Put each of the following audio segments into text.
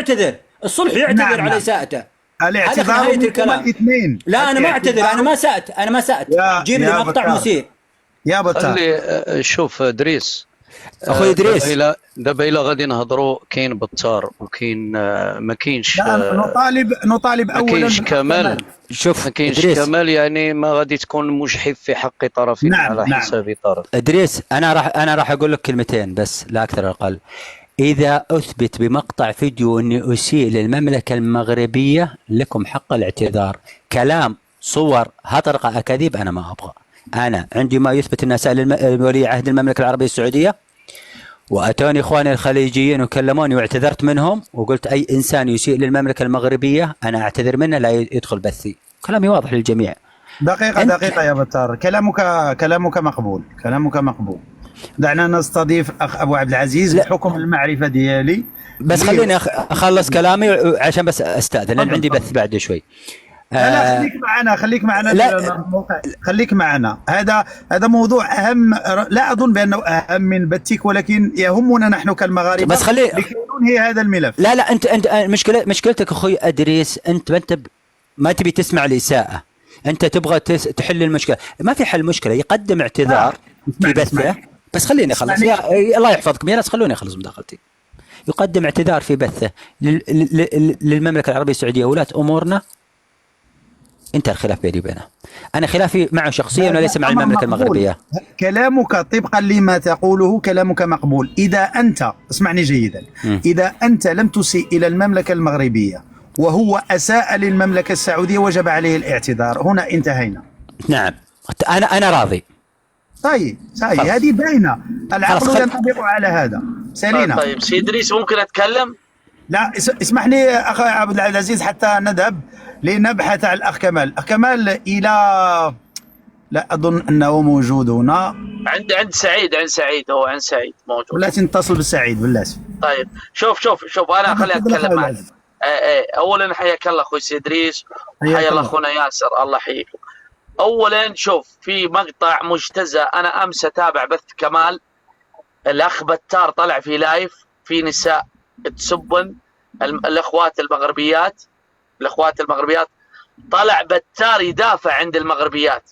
يعتذر، الصلح يعتذر نعم على نعم. إساءته. هذا في الاعتذار نهاية منكم الكلام. الاثنين. لا أنا ما أعتذر، أنا الاعتذار ما سأت، أنا ما سأت. جيب لي يا مقطع بتار، مسيء. يا بتار. خلي شوف ادريس، أخوي إدريس، دابا الا غادي نهضروا، كاين بطار وكاين ما كاينش لا نطالب ما اولا كاينش بالكمال. كمال. شوف ما كاينش إدريس، كمال، يعني ما غادي تكون مجحف في حق طرف نعم على نعم. حساب طرف. إدريس، أنا راح أقول لك كلمتين بس لا أكثر ولا أقل. إذا أثبت بمقطع فيديو أني أسيء للمملكة المغربية لكم حق الاعتذار. كلام، صور، هطرقة، أكاذيب أنا ما أبغى. أنا عندي ما يثبت أن أساء لولي عهد المملكة العربية السعودية، وأتوني إخواني الخليجيين وكلموني واعتذرت منهم وقلت أي إنسان يسيء للمملكة المغربية أنا أعتذر منه، لا يدخل بثي. كلامي واضح للجميع. دقيقة يا بتار، كلامك مقبول، كلامك مقبول. دعنا نستضيف أخ أبو عبد العزيز بحكم المعرفة ديالي. بس خليني أخلص كلامي عشان بس أستأذن لأن عندي بث بعد شوي. لا خليك معنا لا خليك معنا. هذا موضوع أهم، لا أظن بأنه أهم من بثك، ولكن يهمنا نحن كالمغاربة بس لكي ننهي هذا الملف. لا أنت مشكلتك أخوي أدريس، أنت ما تبي تسمع الإساءة، أنت تبغى تحل المشكلة. ما في حل مشكلة، يقدم اعتذار في بثه. بس خليني أخلص، الله يحفظكم يا ناس، خلوني أخلص مداخلتي. يقدم اعتذار في بثه للمملكة العربية السعودية، ولاة أمورنا. انتهى الخلاف بيني وبينه، انا خلافي معه شخصيا وليس مع المملكه المغربيه. كلامك طبقا لما تقوله كلامك مقبول، اذا انت اسمعني جيدا، اذا انت لم تسيء الى المملكه المغربيه وهو اساء للمملكه السعوديه وجب عليه الاعتذار. هنا انتهينا. نعم انا راضي. طيب هذه باينه، العقل ينطبق على هذا. سالينا. طيب سيد ادريس ممكن اتكلم؟ لا اسمحني اخ عبد العزيز حتى نذهب لنبحث عن الأخ كمال. الأخ كمال إلى لا أظن أنه موجود هنا. عند سعيد، هو عند سعيد موجود. ولا تتصل بالسعيد بالله. طيب شوف أنا خليني أتكلم معك. أولا حياك الله أخوي سيد إدريس، وحيا الله أخونا ياسر، الله يحييكم. أولا شوف، في مقطع مجتزأ أنا أمس أتابع بث كمال، الأخ بتار طلع في لايف في نساء تسبن الأخوات المغربيات، طلع بتار يدافع عند المغربيات،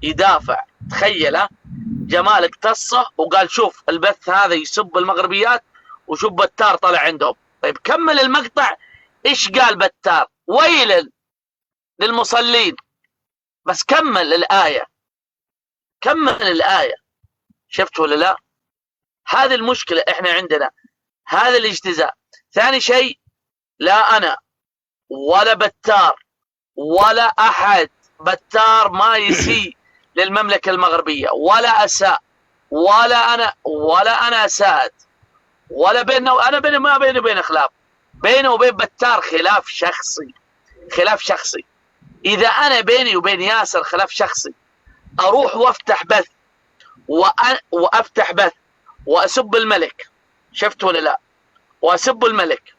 يدافع. تخيل جمال اقتصه وقال شوف البث هذا يسب المغربيات وشوف بتار طلع عندهم. طيب كمل المقطع، ايش قال بتار؟ ويل للمصلين. بس كمل الآية، شفت ولا لا؟ هذه المشكلة احنا عندنا، هذا الاجتزاء. ثاني شيء، لا أنا ولا بتار ولا أحد، بتار ما يسيء للمملكة المغربية ولا أساء، ولا أنا أساءت، ولا أنا ما بيني وبين خلاف، بيني وبين بتار خلاف شخصي. إذا أنا بيني وبين ياسر خلاف شخصي، أروح وأفتح بث وأسب الملك، شفت ولا لا؟ وأسب الملك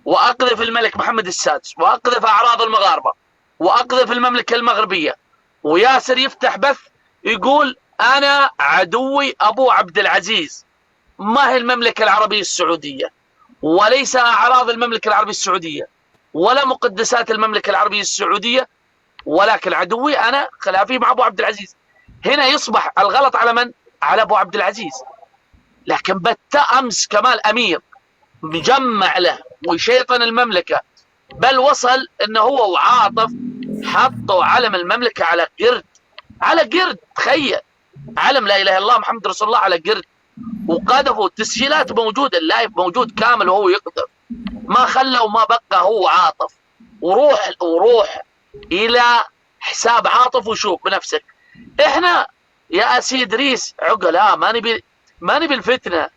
وأقذف الملك محمد السادس وأقذف أعراض المغاربة وأقذف المملكة المغربية، وياسر يفتح بث يقول أنا عدوي أبو عبد العزيز. ما هي المملكة العربية السعودية، وليس أعراض المملكة العربية السعودية، ولا مقدسات المملكة العربية السعودية، ولكن عدوي أنا خلافي مع أبو عبد العزيز. هنا يصبح الغلط على من؟ على أبو عبد العزيز. لكن أمس كمال أمير مجمع له وشيطن المملكة، بل وصل انه هو وعاطف حطوا علم المملكة على قرد. تخيل، علم لا اله الا الله محمد رسول الله على قرد، وقذفوا. التسجيلات موجودة، اللايف موجود كامل وهو يقذف، ما خلى وما بقى هو وعاطف. وروح الى حساب عاطف وشوف بنفسك. احنا يا سيد ادريس عقلاء، ما نبي الفتنة.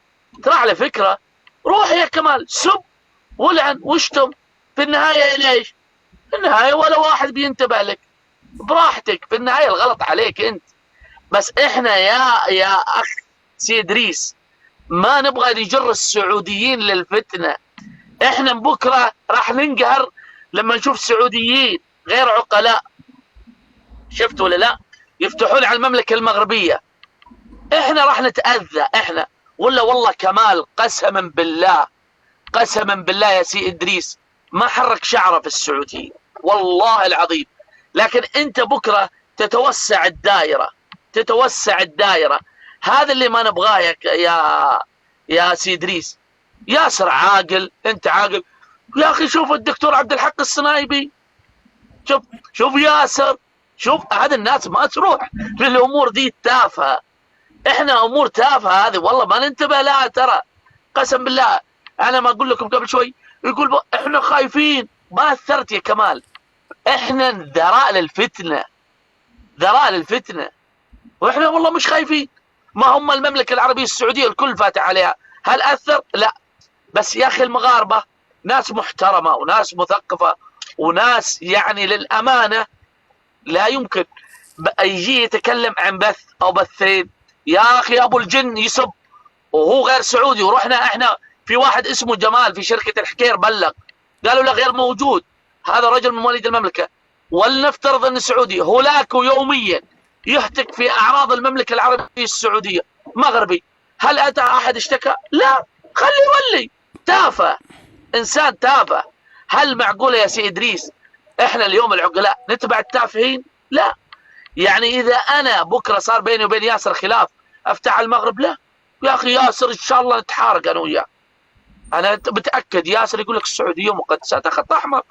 ترى على فكرة، روح يا كمال سب ولعن واشتم، في النهاية ليش؟ في النهاية ولا واحد بينتبه لك، براحتك، في النهاية الغلط عليك انت. بس احنا يا اخ سيد ادريس ما نبغى نجر السعوديين للفتنة. احنا بكرة راح ننقهر لما نشوف سعوديين غير عقلاء، شفت ولا لا؟ يفتحون على المملكة المغربية، احنا راح نتأذى احنا. ولا والله كمال قسما بالله قسما بالله يا سي إدريس ما حرك شعره في السعودية والله العظيم. لكن أنت بكرة تتوسع الدائرة، تتوسع الدائرة. هذا اللي ما نبغاه يا سي إدريس. ياسر عاقل، أنت عاقل يا أخي. شوف الدكتور عبد الحق الصنايبي، شوف ياسر، شوف هذه الناس ما تروح للأمور دي التافهة. احنا امور تافهه هذه والله ما ننتبه لها ترى. قسم بالله انا ما اقول لكم قبل شوي يقول احنا خايفين. ما اثرت يا كمال، احنا ذراء للفتنه، ذراء للفتنه، واحنا والله مش خايفين. ما هم المملكه العربيه السعوديه الكل فاتح عليها، هل اثر؟ لا. بس يا اخي المغاربه ناس محترمه وناس مثقفه وناس يعني للامانه لا يمكن يجي يتكلم عن بث او بثين. يا اخي ابو الجن يسب وهو غير سعودي، ورحنا احنا في واحد اسمه جمال في شركه الحكير بلغ، قالوا له غير موجود، هذا رجل من مواليد المملكه، ولنفترض انه سعودي، هولاك يوميا يهتك في اعراض المملكه العربيه السعوديه مغربي. هل اتى احد اشتكى؟ لا. خلي يولي تافه، انسان تافه. هل معقوله يا سي ادريس احنا اليوم العقلاء نتبع التافهين؟ لا. يعني اذا انا بكره صار بيني وبين ياسر خلاف افتح المغرب؟ لا يا اخي. ياسر ان شاء الله نتحارق انا وياه، انا متاكد. ياسر يقول لك السعوديه مقدساتها خط احمر.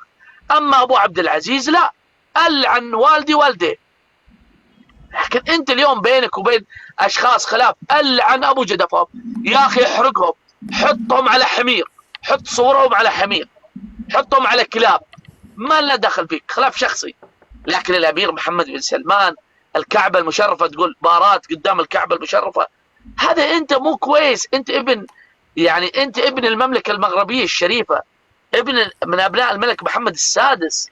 اما ابو عبد العزيز لا، العن والدي والديه. لكن انت اليوم بينك وبين اشخاص خلاف، العن ابو جدفهم يا اخي، احرقهم، حطهم على حمير، حط صورهم على حمير، حطهم على كلاب، ما لنا دخل فيك، خلاف شخصي. لكن الامير محمد بن سلمان، الكعبه المشرفه، تقول بارات قدام الكعبه المشرفه، هذا انت مو كويس. انت ابن، يعني انت ابن المملكه المغربيه الشريفه، ابن من ابناء الملك محمد السادس.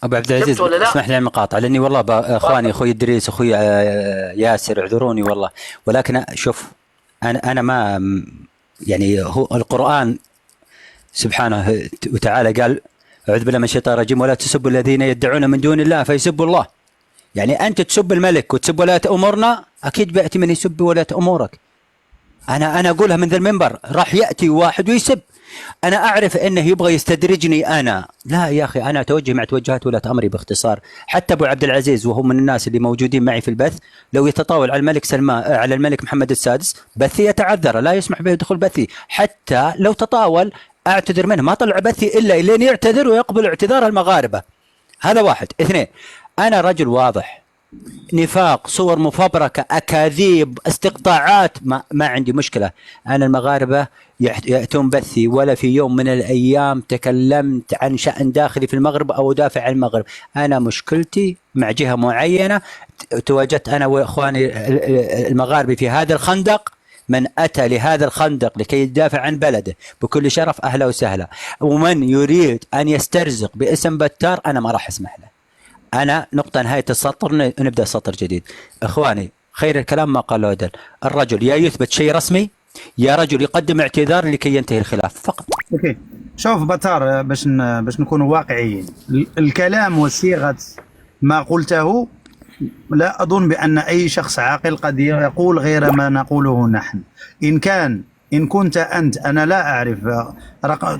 ابو عبد العزيز اسمح لي المقاطعه، لاني والله اخواني اخوي ادريس اخوي ياسر اعذروني والله، ولكن شوف انا ما يعني هو القران سبحانه وتعالى قال اعوذ بالله من الشيطان الرجيم ولا تسبوا الذين يدعون من دون الله فيسبوا الله. يعني انت تسب الملك وتسب ولاة امورنا، اكيد بياتي من يسب ولاة امورك. انا اقولها من ذا المنبر، راح ياتي واحد ويسب. انا اعرف انه يبغى يستدرجني انا، لا يا اخي انا اتوجه مع توجهات ولاة امري باختصار. حتى ابو عبد العزيز وهو من الناس اللي موجودين معي في البث، لو يتطاول على الملك سلمان على الملك محمد السادس بثي يتعذر، لا يسمح به دخول بثي. حتى لو تطاول اعتذر منه، ما طلع بثي الا لين يعتذر ويقبل اعتذار المغاربه. هذا واحد. اثنين، انا رجل واضح، نفاق، صور مفبركه، اكاذيب، استقطاعات، ما عندي مشكله. انا المغاربه ياتون بثي، ولا في يوم من الايام تكلمت عن شان داخلي في المغرب او ادافع عن المغرب. انا مشكلتي مع جهه معينه، تواجدت انا واخواني المغاربه في هذا الخندق. من أتى لهذا الخندق لكي يدافع عن بلده بكل شرف أهلا وسهلا، ومن يريد أن يسترزق باسم بتار أنا ما راح أسمح له. أنا نقطة نهاية السطر، نبدأ سطر جديد. إخواني خير الكلام ما قاله أدل، الرجل يا يثبت شيء رسمي يا رجل يقدم اعتذار لكي ينتهي الخلاف فقط. اوكي شوف بتار، باش نكون واقعيين، الكلام وصيغة ما قلته لا أظن بأن أي شخص عاقل قد يقول غير ما نقوله نحن. إن كنت أنت، أنا لا أعرف،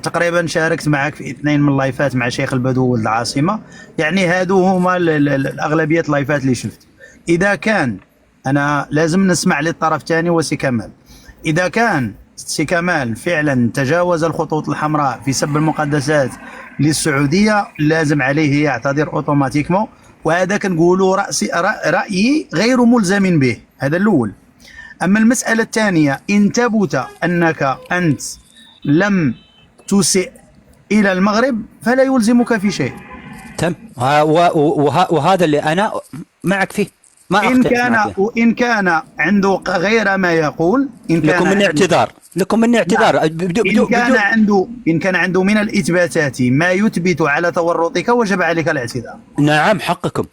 تقريبا شاركت معك في 2 من اللايفات مع شيخ البدو والعاصمة، يعني هادو هما الأغلبية اللايفات اللي شفت. إذا كان أنا لازم نسمع للطرف الثاني وسي كمال، إذا كان سي كمال فعلا تجاوز الخطوط الحمراء في سب المقدسات للسعودية لازم عليه يعتذر أوتوماتيكمون، وهذا كنقولوا رأيي غير ملزم به، هذا الأول. أما المسألة الثانية، إن ثبت أنك أنت لم تسئ إلى المغرب فلا يلزمك في شيء. تم، وهذا اللي أنا معك فيه، ما إن كان عنده غير ما يقول، لكم مني اعتذار، لكم مني اعتذار. إن كان عنده من الإثباتات ما يثبت على تورطك وجب عليك الاعتذار. نعم حقكم،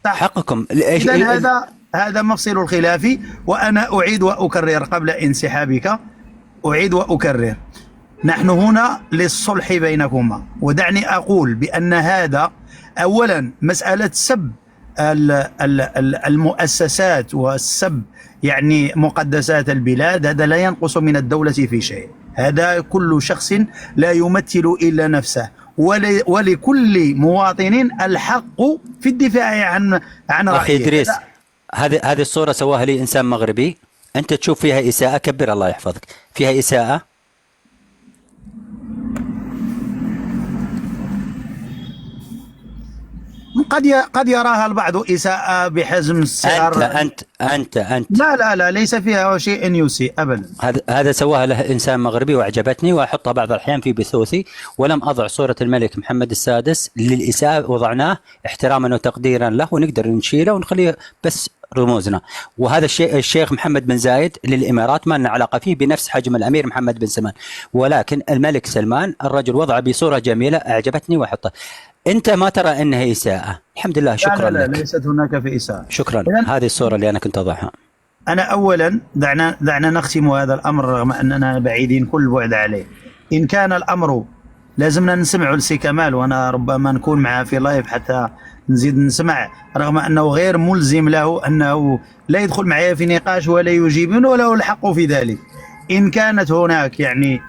حقكم. إذن هذا مفصل الخلاف. وأنا أعيد وأكرر قبل انسحابك، أعيد وأكرر، نحن هنا للصلح بينكما. ودعني أقول بأن هذا أولا مسألة سب المؤسسات والسب يعني مقدسات البلاد، هذا لا ينقص من الدولة في شيء. هذا كل شخص لا يمثل إلا نفسه، ولكل مواطن الحق في الدفاع عن أخي رأيه. إدريس، هذه الصورة سواها لي إنسان مغربي، أنت تشوف فيها إساءة، كبر الله يحفظك، فيها إساءة؟ قد يراها البعض إساءة بحجم الصغر. أنت لا ليس فيها شيء يسيء أبدا. هذا سواها له إنسان مغربي وأعجبتني، وأحطها بعض الأحيان في بثوثي، ولم أضع صورة الملك محمد السادس للإساءة، وضعناه احتراما وتقديرا له، ونقدر نشيله ونخليه بس رموزنا. وهذا الشيخ محمد بن زايد للإمارات ما لنا علاقة فيه، بنفس حجم الأمير محمد بن سلمان، ولكن الملك سلمان الرجل وضعه بصورة جميلة أعجبتني وأحطها. أنت ما ترى أنها إساءة؟ الحمد لله، شكرا لا لك. ليست هناك في إساءة. شكرا. هذه الصورة اللي أنا كنت أضعها. أنا أولا دعنا نختم هذا الأمر رغم أننا بعيدين كل بعد عليه. إن كان الأمر لازمنا نسمع لسي كمال، وأنا ربما نكون معه في لايف حتى نزيد نسمع، رغم أنه غير ملزم له أنه لا يدخل معي في نقاش ولا يجيبني، وله الحق في ذلك. إن كانت هناك يعني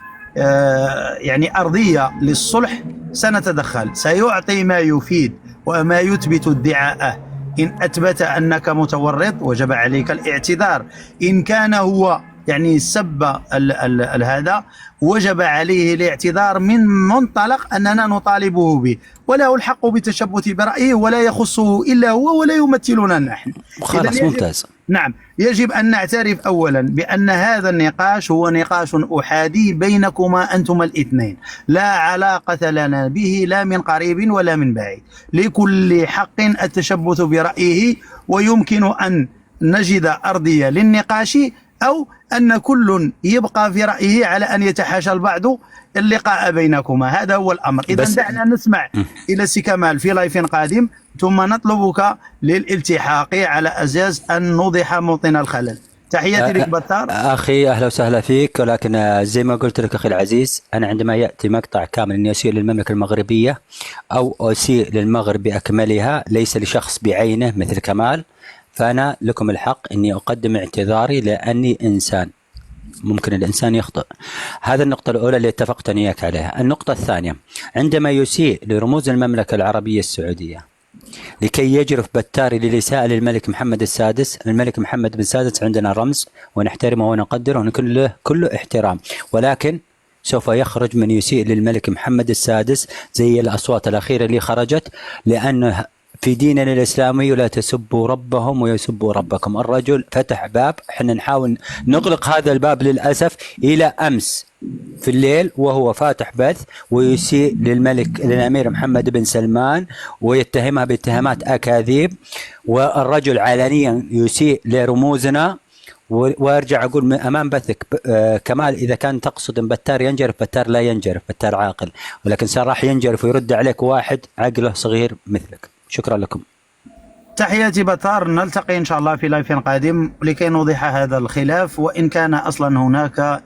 أرضية للصلح سنتدخل، سيعطي ما يفيد وما يثبت ادعاءه. إن أثبت أنك متورط وجب عليك الاعتذار. إن كان هو سب هذا وجب عليه الاعتذار من منطلق أننا نطالبه به، وله الحق بالتشبث برأيه، ولا يخصه إلا هو ولا يمثلنا نحن. خلاص، ممتاز. نعم، يجب أن نعترف أولا بأن هذا النقاش هو نقاش أحادي بينكما أنتما الاثنين، لا علاقة لنا به لا من قريب ولا من بعيد. لكل حق التشبث برأيه، ويمكن أن نجد أرضية للنقاش، أو أن كل يبقى في رأيه على أن يتحاشى البعض اللقاء بينكما. هذا هو الأمر. إذا دعنا نسمع إلى سي كمال في لايف قادم، ثم نطلبك للالتحاق على أساس أن نوضح موطن الخلل. تحياتي لك بطار. أخي أهلا وسهلا فيك، ولكن زي ما قلت لك أخي العزيز، أنا عندما يأتي مقطع كامل أني أسيء للمملكة المغربية أو أسيء للمغرب بأكملها، ليس لشخص بعينه مثل كمال، فأنا لكم الحق أني أقدم اعتذاري لأني إنسان، ممكن الإنسان يخطئ. هذا النقطة الأولى اللي اتفقت إياك عليها. النقطة الثانية، عندما يسيء لرموز المملكة العربية السعودية لكي يجرف بتاري للإساءة للملك محمد السادس، الملك محمد بن سادس عندنا رمز ونحترمه ونقدره ونكون له كل احترام، ولكن سوف يخرج من يسيء للملك محمد السادس زي الأصوات الأخيرة اللي خرجت، لأنه في ديننا الإسلامي لا تسبوا ربهم ويسبوا ربكم. الرجل فتح باب، احنا نحاول نغلق هذا الباب للأسف إلى أمس في الليل وهو فاتح بث ويسيء للأمير محمد بن سلمان ويتهمها باتهامات أكاذيب، والرجل علنيا يسيء لرموزنا. وارجع اقول امام بثك كمال، اذا كان تقصد ان بتار ينجرف، بتار لا ينجرف، بتار عاقل، ولكن صار راح ينجرف ويرد عليك واحد عقله صغير مثلك. شكرا لكم. تحياتي بطار، نلتقي إن شاء الله في لايف قادم لكي نوضح هذا الخلاف، وإن كان أصلا هناك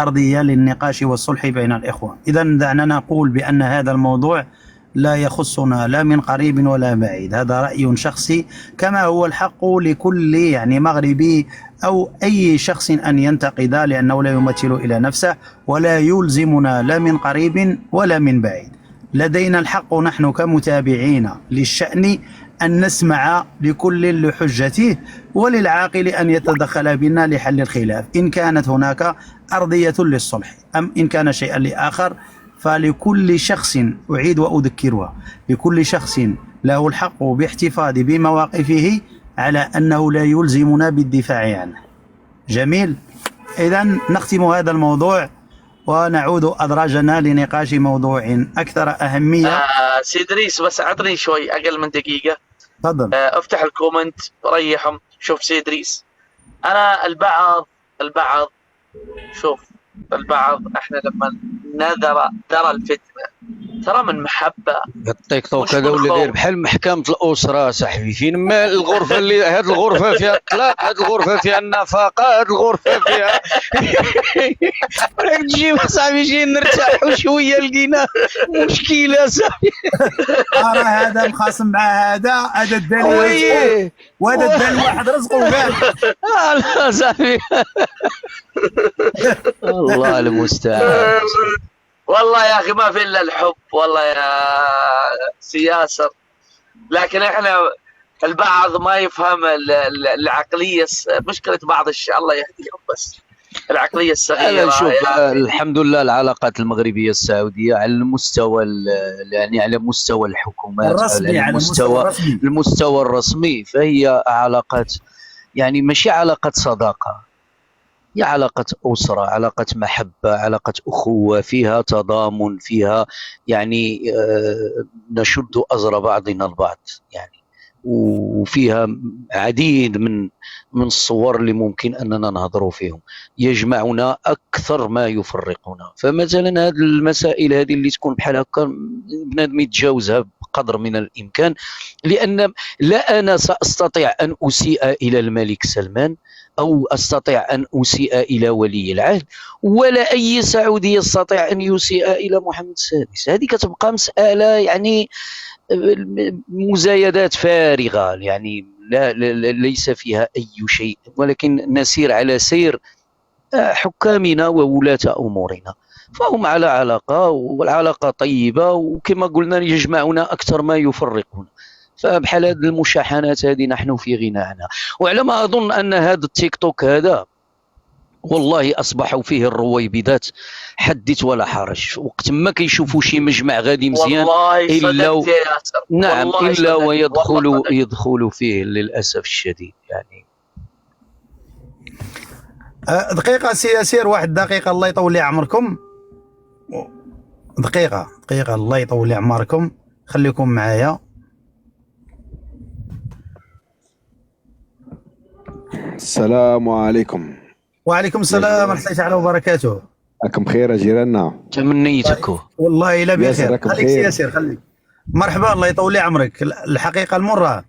أرضية للنقاش والصلح بين الإخوان. إذا دعنا نقول بأن هذا الموضوع لا يخصنا لا من قريب ولا بعيد، هذا رأي شخصي، كما هو الحق لكل مغربي أو أي شخص أن ينتقد، لأنه لا يمثل إلى نفسه ولا يلزمنا لا من قريب ولا من بعيد. لدينا الحق نحن كمتابعين للشأن أن نسمع لكل لحجته، وللعاقل أن يتدخل بنا لحل الخلاف إن كانت هناك أرضية للصلح. أم إن كان شيئا لآخر، فلكل شخص، أعيد وأذكرها، لكل شخص له الحق باحتفاظ بمواقفه على أنه لا يلزمنا بالدفاع عنه. جميل. إذا نختم هذا الموضوع ونعود أدراجنا لنقاش موضوع أكثر أهمية. سي إدريس، بس أعطني شوي أقل من دقيقة. تفضل. افتح الكومنت ريحهم. شوف سي إدريس، أنا البعض شوف، البعض احنا لما درى الفتنة ترى من محبه. التيك توك مش هذا ولا بالخوف. داير بحال محكمة الأسرة صاحبي، فين ما الغرفة اللي هاد الغرفة فيها الطلاق، هاد الغرفة فيها النفقة، هاد الغرفة فيها راك تجي صاحبي جي نرتاحوا شوية لقينا مشكلة صاحبي. راه هذا مخاصم مع هذا الدليل وي وهذا الدليل واحد رزقه كاع. لا صاحبي الله المستعان. والله يا اخي ما في الا الحب والله يا سي ياسر، لكن احنا البعض ما يفهم العقليه، مشكله بعض الله يهديهم، بس العقليه الصغيره. أنا شوف الحمد لله العلاقات المغربية السعودية على المستوى يعني على مستوى الحكومات، الرسمي، على المستوى الرسمي، فهي علاقات يعني ماشي علاقة صداقة، هي علاقة أسرة، علاقة محبة، علاقة أخوة، فيها تضامن، فيها يعني نشد أزر بعضنا البعض يعني، وفيها عديد من الصور اللي ممكن أننا نهضروا فيهم، يجمعنا أكثر ما يفرقنا. فمثلا هذه المسائل هذه اللي تكون بحال هكا بنادم يتجاوزها بقدر من الإمكان، لأن لا أنا سأستطيع أن أسيء إلى الملك سلمان أو أستطيع أن أسيء إلى ولي العهد، ولا أي سعودي يستطيع أن يسيء إلى محمد السادس. هذه كتبقى مسألة يعني مزايدات فارغة، يعني لا ليس فيها أي شيء، ولكن نسير على سير حكامنا وولاة أمورنا، فهم على علاقة، والعلاقة طيبة، وكما قلنا يجمعنا أكثر ما يفرقنا. فبحال هذه المشاحنات هذه نحن في غنى عنها. وعلى ما أظن أن هذا التيك توك هذا والله أصبحوا فيه الرويبدات حدث ولا حرج، وقت ما كيشوفوا شي مجمع غادي مزيان إلا نعم إلا ويدخلوا فيه للأسف الشديد يعني. دقيقة سي ياسير، واحد دقيقة الله يطول لي عمركم، دقيقة الله يطول لي عمركم، خليكم معايا. السلام عليكم. وعليكم السلام ورحمة الله تعالى وبركاته. راكم بخير يا جيراننا؟ تمنيتكم والله إلا بخير. خليك سي ياسير خليك. مرحبا الله يطول لي عمرك. الحقيقة المرة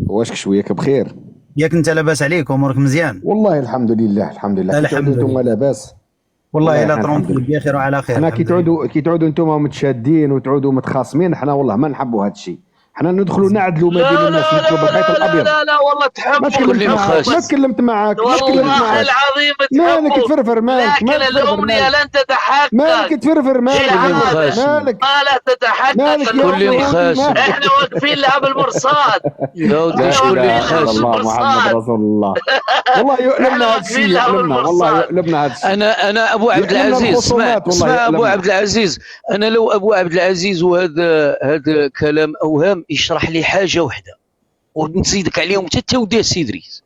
واش شوية بخير؟ ياك انت لاباس عليك وامورك مزيان؟ والله الحمد لله الحمد لله. الحمد لله. انتم لاباس؟ والله الا ترونكيل بخير وعلى خير. حنا كي تعودوا انتم متشادين وتعودوا متخاصمين، حنا والله ما نحبوا هذا الشيء، حنا ندخلوا نعدلوا ما بين الناس، ندخلوا بالخيط الابيض. لا والله تحبوا. ما تكلمت معاك والله العظيم تحبوا. مالك تفرفر مالك؟ لكن الأمنية لن تتحقق. مالك تفرفر مالك؟ مالك ما لا تتحقق. مالك كل مخاسم. احنا واقفين لها بالمرصاد. يا ودي شكون اللي مخاسم؟ الله محمد رسول الله. والله يؤلمنا هذا الشيء، والله يؤلمنا هذا الشيء. انا ابو عبد العزيز، اسمع ابو عبد العزيز، انا لو ابو عبد العزيز وهذا كلام اوهام يشرح لي حاجه وحده ونزيدك عليهم حتى ودي سيدريس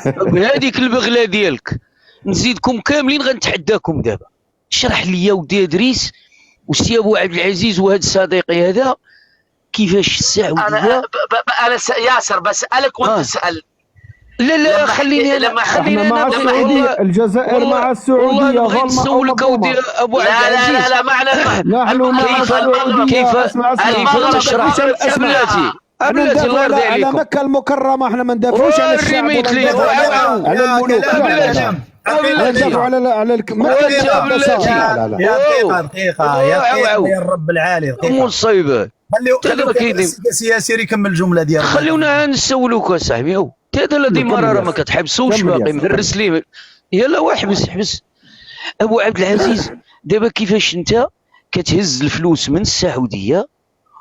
بهذيك البغله ديالك نزيدكم كاملين غنتحداكم دابا. شرح لي يا ودي ادريس وسي ابو عبد العزيز وهذا صديقي هذا كيفاش السعوديه. انا ياسر بسالك وانت تسال. لا خليني احنا مع السعوديه، الجزائر مع السعوديه والله نسولك اودي ابو عبد العزيز. لا معنى نحن مع السعوديه. كيف تشرح أبلاتي الله يرضي عليكم على مكة المكرمة، احنا ما ندافعوش على الشعب ولا ندافعوا على الملوك، ندافعوا على دقيقة يا رب العالي. مصيبة. خليو سياسي يكمل الجملة ديالو. خليونا نسولوك اصاحبي. هذا الذي مرارة ما كتحبسوش باقي مهرس ليه. يلا واحبس. ابو عبد العزيز دابا كيفاش انت كتهز الفلوس من السعودية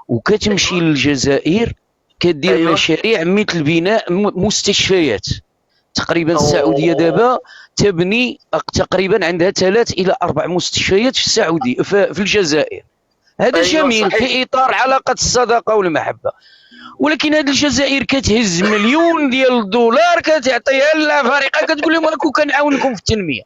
وكتمشي للجزائر كدير مشاريع مثل بناء مستشفيات تقريبا. السعوديه دابا تبني تقريبا عندها 3 إلى 4 مستشفيات في السعوديه في الجزائر. هذا جميل في اطار علاقه الصداقه والمحبه، ولكن هذه الجزائر كتهز مليون ديال الدولار كتعطيها للافارقه كتقول لهم راكم كنعاونكم في التنميه.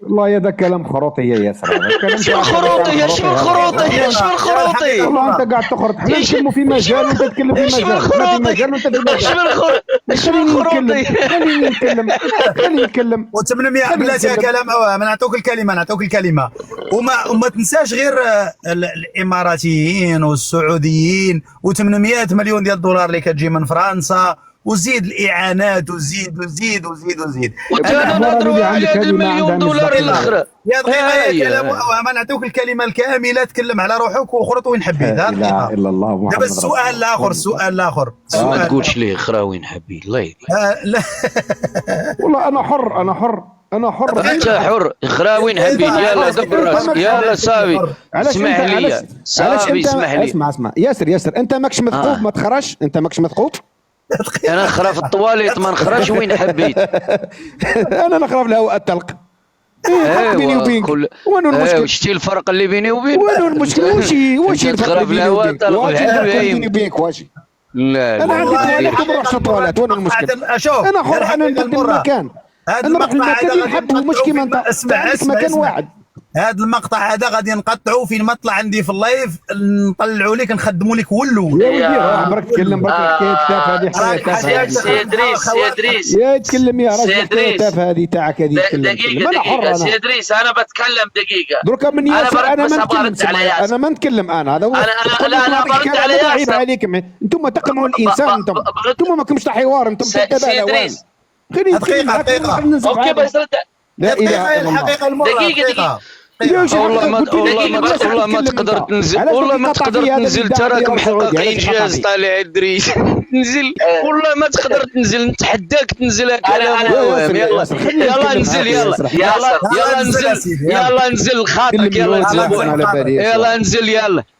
والله هذا كلام خروطي يا ياسر. هذا كلام شنو خروطي؟ شنو خروطي؟ شنو خروطي؟ والله انت قاعد تخرط. حنا نتكلموا في مجال وانت تتكلم في مجال. شنو خروطي؟ خليني نتكلم. و800 بلاتي كلام. نعطوك الكلمه وما تنساش غير الاماراتيين والسعوديين و800 مليون ديال الدولار اللي كتجي من فرنسا، وزيد الاعانات وزيد. وتانا نهضروا على هاد المليون دولار الاخرى. يا دقيقه كلام. ما نعطوك الكلمه الكامله، تكلم على روحك وخرط وين حبيت. لا اله الا الله محمد. دابا السؤال الاخر ما تقولش ليه خرا وين حبيت. الله يهديك. لا والله انا حر. انت حر. خرا وين حبيت. يلا دبر راسك. يلا صافي. اسمح لي صافي. اسمح لي. اسمع ياسر انت ماكش مثقوف. ما تخرجش. انت ماكش مثقوف. انا نخرا في الطواليت ما نخرجش وين حبيت. انا نخرا في الهواء الطلق. بيني وبينك. وين المشكل؟ شتي الفرق اللي بيني وبينك؟ وين المشكل؟ واش تخرا في الهواء الطلق بيني وبينك واش؟ لا انا عندي طواليت وما نروحش الطواليت. وين المشكل؟ انا حر. انا نبدل المكان. انا نروح المكان اللي نحبه. مش كيما انت عندك مكان واحد. هذا المقطع هذا غادي نقطعوا فين ما طلع عندي في اللايف، نطلعوا لك نخدموا لك ولو. يا ودي راه برك تكلم. برك حكايه تافهه هذه. حكايه سي ادريس يا تكلم يا راجل. حكايه تافهه هذه تاعك هذه. دقيقه سي ادريس انا بتكلم دقيقه. دركا من ياسر انا ما نتكلم. انا ما نتكلم. انا هذا انا برد على ياسر. عيب عليكم انتم تقمعوا الانسان. انتم ماكمش تاع حوار. انتم سي ادريس دقيقه. اوكي بس لا اله الا الله. دقيقه والله ما تقدر تنزل. والله ما تقدر تنزل. تراك محققين جاز طالع ادريس. تنزل والله ما تقدر تنزل. نتحداك تنزل. يلا ننزل. يلا ننزل خاطرك. يلا ننزل.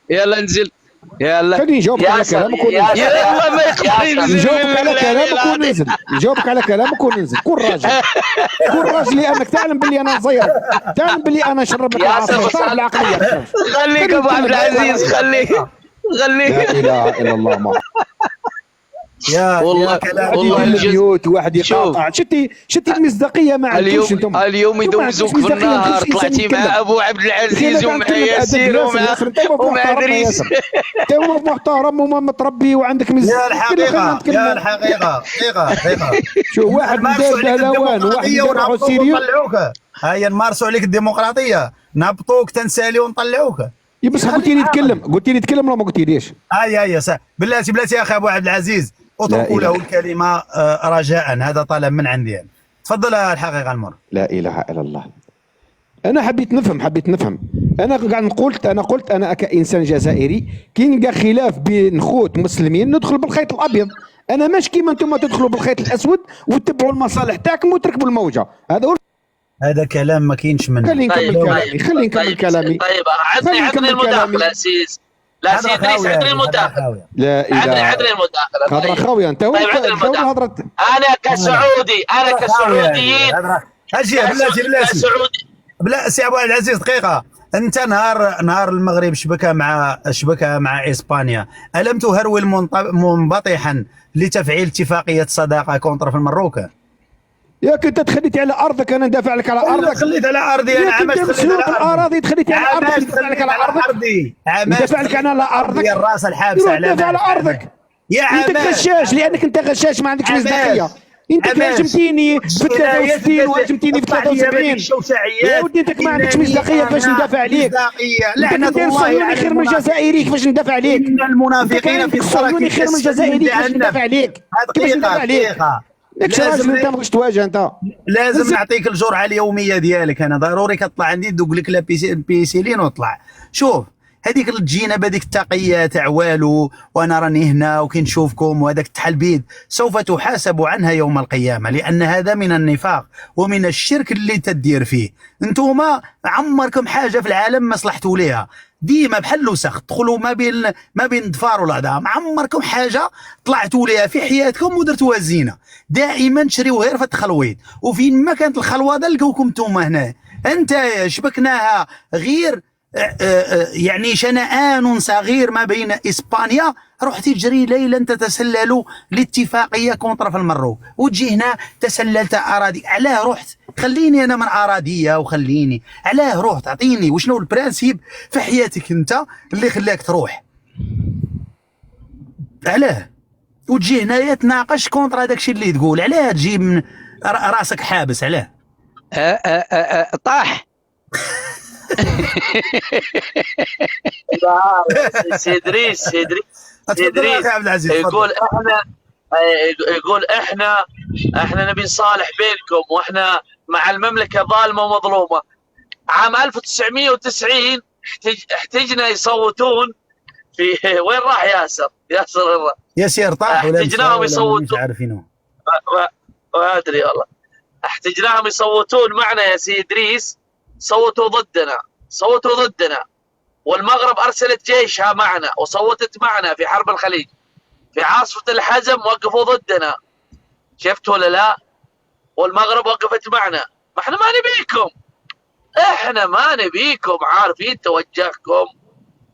يلا ننزل. يلا خليني نجاوبك على كلامك وننزل. يلا ما يقدر ينزل. نجاوبك على كلامك وننزل. كون راجل لانك تعلم باللي انا صغير. تعلم باللي انا نشرب لك العصير. تعرف العقليه. خليك ابو عبد العزيز. خليك. لا اله الا الله. والله البيوت واحد يقاطع. شتي المصداقيه ما عندكوش انتم. اليوم يدوزوك في النهار. طلعتي مع ابو عبد العزيز ومع ياسير ومع ادريس. انت محترم وما متربي وعندك يا الحقيقه. شوف واحد دار بهلوان وواحد يروحوا سيريو. هيا نمارسوا عليك الديمقراطيه. نهبطوك تنسالي ونطلعوك. بس قلتي لي نتكلم ولا ما قلتيليش؟ هيا بلاتي يا اخي ابو عبد العزيز. اتركوا له الكلمه رجاء. هذا طلب من عندي. تفضل الحقيقه المر. لا اله الا الله. انا حبيت نفهم. انا قلت انا كانسان جزائري كي نلقى خلاف بين خوت مسلمين ندخل بالخيط الابيض. انا مش كيما انتم تدخلوا بالخيط الاسود وتتبعوا المصالح تاعكم وتركبوا الموجه. هذا كلام ما كاينش منه. خليني نكمل كلامي. طيب عدني المداخله سيز. لا سي ادريس عدني المداخله. لا اله عدني المداخله. هضره خاويه انت. انا كسعوديين. اجي بلاتي. بلا سي ابو العزيز دقيقه. انت نهار المغرب شبكه مع اسبانيا، الم تهرول منبطحا لتفعيل اتفاقيه صداقه كونتر في المروك؟ ياك انت تخليتي على ارضك. انا ندافع لك على ارضك. خليت على ارضي. انا عملت الاراضي. تخليتي على ارضك. ندافع لك على ارضك. ندافع لك انا على ارضك. يا الراس الحابسه على ارضك. يا انت غشاش لانك انت غشاش ما عندكش مصداقيه. انت هاجمتيني في 63 وهاجمتيني في 73. يا ودي انت ما عندكش مصداقيه كيفاش ندافع عليك. لعنه الله خير من الجزائري كيفاش ندافع عليك. ان المنافقين في الصراك خير من الجزائري كيفاش ندافع عليك. كيفاش ندافع عليك. لازم انت ما بغيتش تواجه. انت لازم نعطيك الجرعه اليوميه ديالك. انا ضروري كطلع عندي ندوق لك لا بيسيلين وطلع. شوف هذيك الجينه هذيك التقيه تاع والو وانا راني هنا وكنشوفكم وهذاك التحلبيد سوف تحاسب عنها يوم القيامه، لان هذا من النفاق ومن الشرك اللي تدير فيه. انتوما عمركم حاجه في العالم ما صلحتوا ليها. ديما بحال الوسخ تدخلوا ما بين الضفار والعظام. عمركم حاجه طلعتوا ليها في حياتكم ودرتوها زينه. دائما تشريو غير في التخلويط، وفين ما كانت الخلوه لقوكم نتوما هنا. انت شبكناها غير يعني شنآن صغير ما بين إسبانيا، روح تجري ليلا تتسلل لاتفاقية كونترا في المروك، وتجي هنا تسللت أراضي. علاه رحت؟ خليني أنا من أراضية وخليني، علاه رحت؟ أعطيني وشنو البرانسيب في حياتك أنت اللي خلاك تروح؟ علاه؟ وتجي هنايا تناقش كونترا داكشي اللي تقول، علاه تجي من راسك حابس؟ علاه؟ طاح. سي ادريس تفضل يا أخي عبد العزيز. يقول احنا نبي نصالح بينكم، واحنا مع المملكه ظالمه ومظلومه. عام 1990 احتجنا يصوتون في وين راح ياسر ياسر طاح ولا احتجناهم يصوتون، مش عارفينه، ما ادري والله. احتجناهم يصوتون معنا يا سي ادريس، صوتوا ضدنا، والمغرب ارسلت جيشها معنا وصوتت معنا في حرب الخليج، في عاصفة الحزم وقفوا ضدنا، شفت ولا لا؟ والمغرب وقفت معنا. ما احنا ما نبيكم، عارفين توجهكم،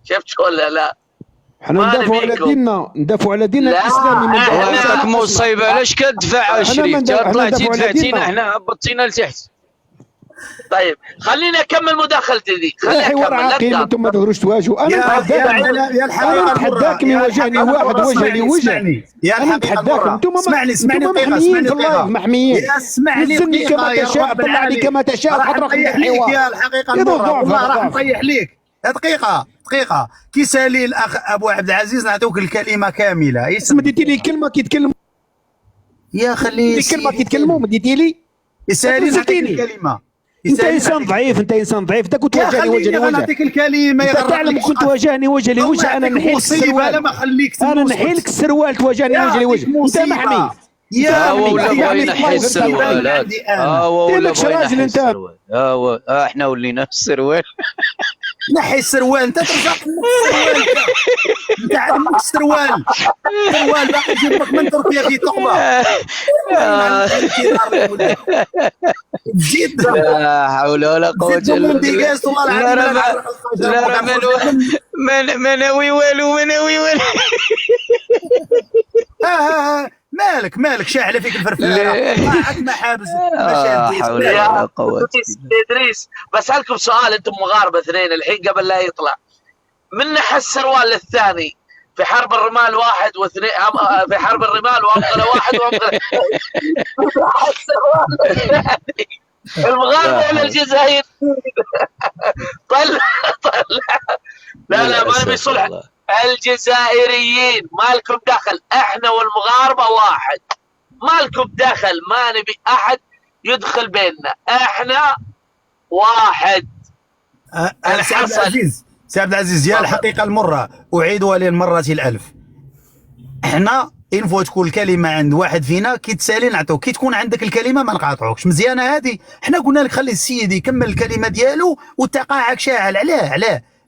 شفت ولا لا؟ احنا ندافعوا على ديننا الاسلامي. وياك مصيبه، علاش كتدفع 20 طلعتي دفعتينا احنا هبطينا لتحت. طيب خليني اكمل مداخلتي دي، خليني حوار عاقل، انتم ما تقدروش تواجهوا. انا نتحداك يواجهني واحد وجه لي وجه. انا نتحداك، انتم محميين في اللايف، محميين. اسمعني كما تشاء، طلع لي كما تشاء، تحط راسك في الحوار. يا الحقيقه والله راح نطيح ليك. دقيقه كي سالي الاخ ابو عبد العزيز نعطيوك الكلمه كامله. اسم ديتي لي كلمه كيتكلم يا خليه كلمه كيتكلموا، ما ديتي لي يسالي نعطيك الكلمه. انت انسان ضعيف، انت كنت واجهني وجه لوجه. نعطيك الكلمه انت تعلم كنت واجهني وجه لوجه، انا نحيلك السروال، انا نحيلك السروال، تواجهني وجه لوجه. انت محمي يا ولا بغينا نحي السروالات. ولا راجل انت. احنا ولينا السروال. نحي السروال، انت ترجع السروال، انت عندك السروال باقي يجيبك من تركيا في ثقبه. جد لا حول ولا قوه الا بالله. لا ما ناوي والو. مالك شاعله فيك الفرفله، معك محابس. حول ولا قوه. ادريس بسالكم سؤال، انتم مغاربه اثنين الحين قبل لا يطلع، من نحى السروال الثاني في حرب الرمال واحد واثنين، في حرب الرمال وامغله واحد وامغله السروال الثاني، المغاربه ولا الجزائر؟ طلع لا ما نبي صلح. الجزائريين ما لكم دخل، احنا والمغاربه واحد، ما لكم دخل، ما نبي احد يدخل بيننا، احنا واحد. سي عبد العزيز يا الحقيقه المره اعيدها للمره الالف، احنا ان فوا تكون الكلمه عند واحد فينا كي تسالي نعطوك، كي تكون عندك الكلمه ما نقاطعوكش. مزيانه هذه، احنا قلنا لك خلي السيد يكمل الكلمه ديالو وتقاعك شاعل.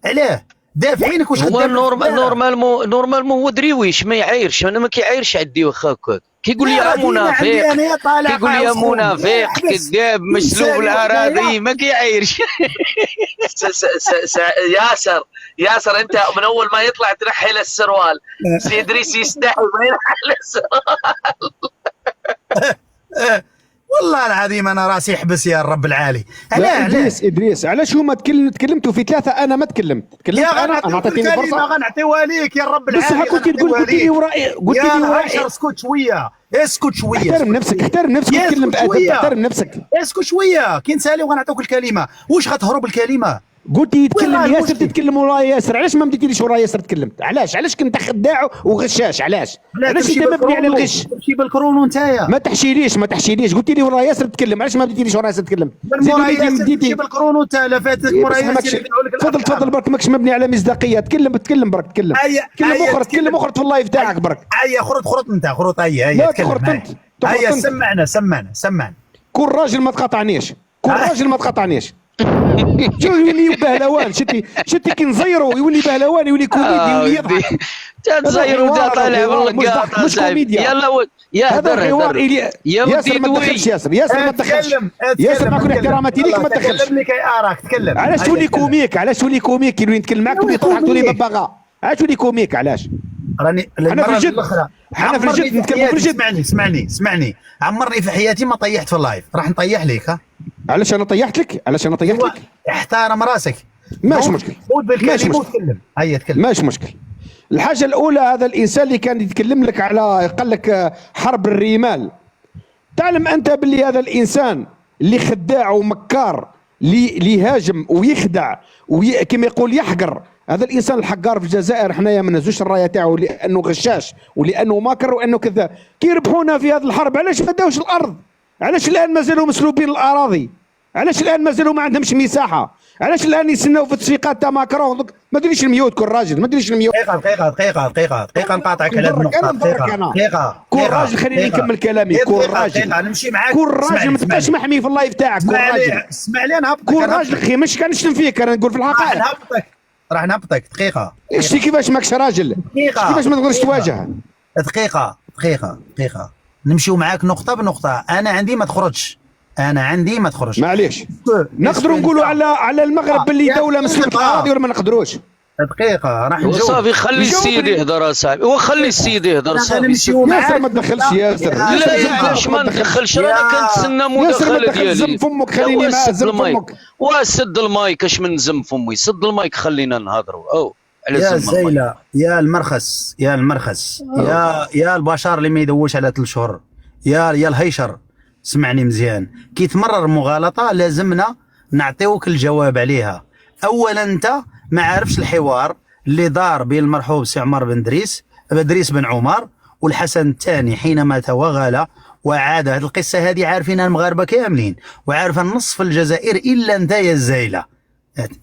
علاه دافعينك واش هو نورمالمون هو دريويش ما يعايرش، انا ما كيعايرش عندي واخا هكاك، كيقول لي يا منافق، كيقول لي يا منافق كذاب مسلوب الاراضي، ما كيعايرش. ياسر انت من اول ما يطلع تنحي له السروال، سي ادريس يستحي ما ينحي له السروال. والله العظيم انا راسي يحبس يا الرب العالي. ادريس علاش هما تكلمتوا في ثلاثه، انا ما تكلمت انا عطيتيني فرصه غنعطيوها ليك يا الرب العالي. بس كنت لي ورائي، قلت لي ورائي. اسكت شويه احترم نفسك تكلم بادب، احترم نفسك، اسكت شويه. كي نسالي وغنعطيوك الكلمه، واش غتهرب الكلمه؟ قلت يتكلم ياسر، تتكلم ورا ياسر. علاش ما مديتيليش ورا ياسر تكلمت؟ علاش كنت خداع وغشاش؟ علاش انت مبني على الغش؟ تمشي بالكرون نتايا. ما تحشيليش قلت لي ورا ياسر تكلم. علاش ما بديتيليش ورا ياسر تكلم؟ تمشي بالكرون وانت لا فاتك ورا ياسر. تفضل برك، ماكش مبني على مصداقيه. تكلم برك، تكلم اخر في اللايف تاعك برك. خرط انت لا تخرط انت. سمعنا. كل راجل ما تقاطعنيش. شو يولي بهلوان، شتي كي نزيرو يولي بهلوان، يولي كوميدي، يولي يضحك. تا تزاير وتا طالع بالقاط مش كوميديا. يلا يا هذا هدر الحوار هدر. يا ودي ما دوي. تدخلش ياسر ما تدخلش. ياسر مع كل احتراماتي ليك ما تدخلش. تكلم لك اراك تكلم. علاش تولي كوميك؟ علاش تولي كوميك كي نتكلم معاك تولي تضحك تولي ببغاء؟ علاش تولي كوميك علاش؟ راني حنا في الجد الاخرى حنا في الجد نتكلموا في الجد. اسمعني عمرني في حياتي ما طيحت في اللايف، راح نطيح لك. ها علاش انا طيحت لك؟ احترم راسك. ماشي مشكل. ماشي مشكل. هيا تكلم. ماشي مشكل. الحاجه الاولى هذا الانسان اللي كان يتكلم لك على قال لك حرب الرمال، تعلم انت باللي هذا الانسان اللي خداع ومكار اللي يهاجم ويخدع كما يقول يحقر، هذا الانسان الحقار في الجزائر حنايا ما نهزوش الرايه تاعو لانه غشاش ولانه ماكر وانه كذا. كي يربحونا في هذه الحرب علاش ما داوش الارض؟ علاش الان مازالوا مسلوبين الاراضي؟ علاش الان مازالوا ما عندهمش مساحه؟ علاش الان يستناو في التصفيقات تاع ماكرون؟ ما ديريش الميوت كل راجل، ما ديريش الميوت. دقيقة نقاطعك على هذه النقطة. دقيقة كل راجل خليني نكمل كلامي. كل راجل نمشي معاك. كل راجل ما تبقاش محمي في اللايف تاعك. كل راجل اسمع لي انا هبطك. كل راجل اخي مش كنشتم فيك، انا نقول في الحقائق. راح نهبطك دقيقة. شتي كيفاش ماكش راجل؟ كيفاش ما تقدرش تواجه؟ دقيقة نمشيو معاك نقطة بنقطة. أنا عندي ما تخرجش. معليش نقدروا نقولوا على المغرب باللي دولة مسلمة الأراضي ولا ما نقدروش؟ دقيقة راح نجاوب. صافي خلي السيد يهضر اصاحبي، وخلي السيد يهضر صافي. ياسر ما تدخلش ياسر. لا علاش ما ندخلش؟ رانا كنتسنى مداخلة ديالي. زم فمك خليني معاه. زم فمك وسد المايك. اش من زم فمي؟ سد المايك خلينا نهضروا. او على يا زيلة يا المرخص يا البشر اللي ما يدوش على 3 شهور يا الهيشر. اسمعني مزيان، كي تمرر مغالطة لازمنا نعطيوك الجواب عليها. اولا انت ما عارفش الحوار اللي دار بين المرحوم سي عمر بن دريس بن عمر والحسن الثاني حينما توغل وعاد. هذه القصة هذه عارفينها المغاربة كاملين، وعارفها نصف الجزائر الا انت يا الزايلة.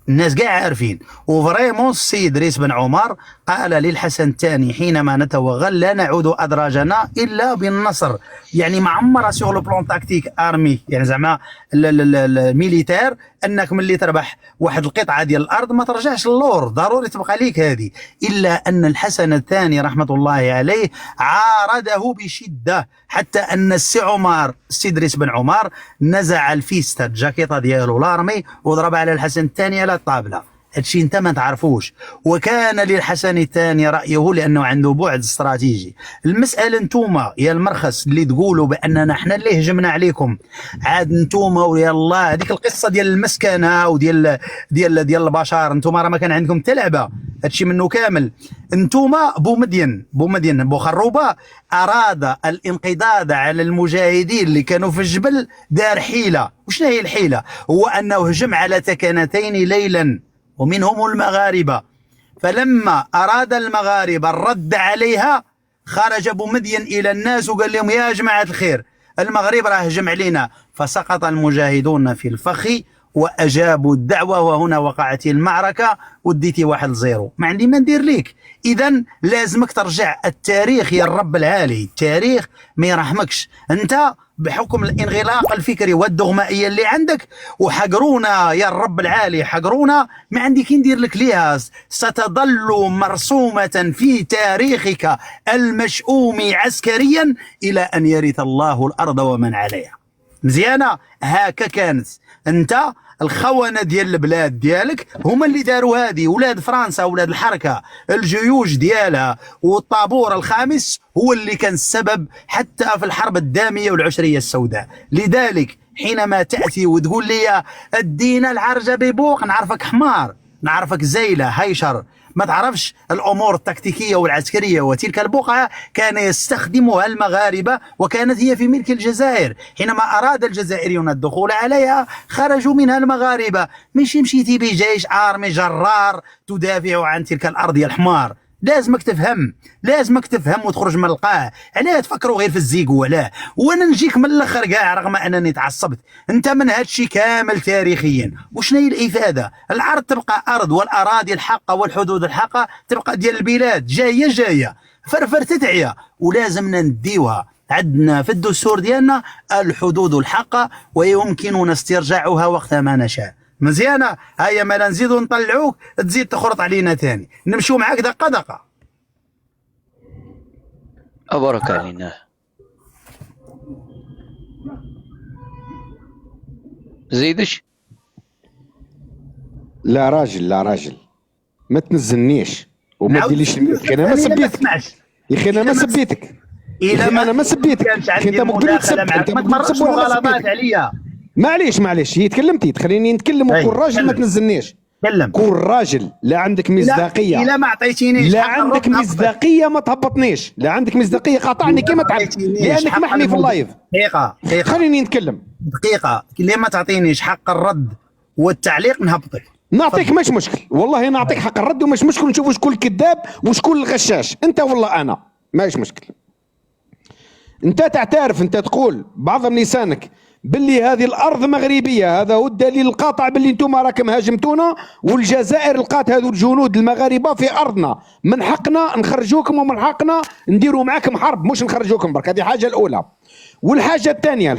الناس كاع عارفين. وفريمون السيد دريس بن عمر قال للحسن الثاني حينما نتوغل لا نعود ادراجنا الا بالنصر. يعني ما عمرها سيغ لو بلون تاكتيك ارمي، يعني زعما الميليتير، انك ملي تربح واحد القطعه ديال الارض ما ترجعش للور، ضروري تبقى ليك هذه. الا ان الحسن الثاني رحمه الله عليه عارضه بشده، حتى ان السي عمر السي دريس بن عمر نزع الفيستا الجاكيطه ديالو لارمي وضرب على الحسن الثاني على الطابله. هادشي انت ما تعرفوش. وكان للحسن الثاني رايه لانه عنده بعد استراتيجي. المساله انتوما يا المرخص اللي تقولوا باننا احنا اللي هجمنا عليكم، عاد انتوما ويا الله هذيك القصه ديال المسكنه وديال ديال البشر، انتوما راه ما كان عندكم حتى لعبه، هادشي منه كامل. انتوما بومدين بوخروبه اراد الانقضاض على المجاهدين اللي كانوا في الجبل، دار حيله. وشنو هي الحيله؟ هو انه هجم على تكنتين ليلا ومنهم المغاربة، فلما أراد المغاربة الرد عليها خرج بومدين إلى الناس وقال لهم يا جماعة الخير المغرب راه هجم علينا، فسقط المجاهدون في الفخ وأجابوا الدعوة، وهنا وقعت المعركة وديتي 1-0. ما عندي ما ندير ليك. إذا لازمك ترجع التاريخ يا الرب العالي، التاريخ ما يرحمكش. أنت بحكم الانغلاق الفكري والدغمائية اللي عندك وحقرونا يا الرب العالي، حقرونا، ما عندي كي ندير لك ليها. ستظل مرسومة في تاريخك المشؤوم عسكريا إلى أن يرث الله الأرض ومن عليها. مزيانة؟ هاكا كانت. انت الخونة ديال البلاد ديالك هما اللي داروا هذه، ولاد فرنسا ولاد الحركة الجيوش ديالها والطابور الخامس هو اللي كان السبب حتى في الحرب الدامية والعشرية السوداء. لذلك حينما تأتي وتقول لي الدين العرجة ببوق، نعرفك حمار، نعرفك زيلة هيشر، ما تعرفش الأمور التكتيكية والعسكرية. وتلك البقعة كان يستخدمها المغاربة وكانت هي في ملك الجزائر. حينما أراد الجزائريون الدخول عليها خرجوا منها المغاربة. مش مشيتي بجيش عارمي جرار تدافع عن تلك الأرض يا الحمار. لازمك تفهم وتخرج من القاع. علاه تفكروا غير في الزيق؟ ولا وانا نجيك من الاخر كاع رغم انني تعصبت. انت من هادشي كامل تاريخيا وشنو هي الافاده؟ الارض تبقى ارض، والاراضي الحقه والحدود الحقه تبقى ديال البلاد. جايه فرفر تتعيا ولازمنا نديوها. عندنا في الدستور ديالنا الحدود الحقه ويمكننا استرجاعها وقت ما نشاء. مزيانه؟ هيا ما نزيدو نطلعوك تزيد تخرط علينا ثاني. نمشيو معاك دقه. أبارك علينا. زيدش. لا راجل لا راجل، ما تنزلنيش وما نعاود ديرليش يا اخي، انا ما سبيتك يا اخي، انا ما سبيتك يا اخي، انا ما سبيتك يا اخي، انت مقدر تسب، انت ما مقدر تمرقش تسب ولا ما مغالطات سبيتك. عليا. معليش هي تكلمتي تخليني نتكلم أي، وكون راجل ما تكلم. تنزلنيش. تكلم. كون راجل، لا عندك مصداقيه، إلا ما عطيتينيش لا حق عندك الرد نهبطك. مصداقيه ما تهبطنيش، لا عندك مصداقيه قاطعني كيما تعب لانك محمي في اللايف. دقيقة خليني نتكلم. دقيقة، اللي ما تعطينيش حق الرد والتعليق نهبطك. نعطيك مش مشكل، والله نعطيك حق الرد ومش مشكل، نشوفوا شكون الكذاب وشكون الغشاش، انت ولا انا، ماش مشكل. انت تعترف، انت تقول بعض لسانك باللي هذه الارض مغربيه، هذا هو الدليل القاطع باللي انتم راكم هاجمتونا، والجزائر لقات هذو الجنود المغاربه في ارضنا، من حقنا نخرجوكم ومن حقنا نديروا معاكم حرب، مش نخرجوكم برك. هذه حاجه الاولى. والحاجه الثانيه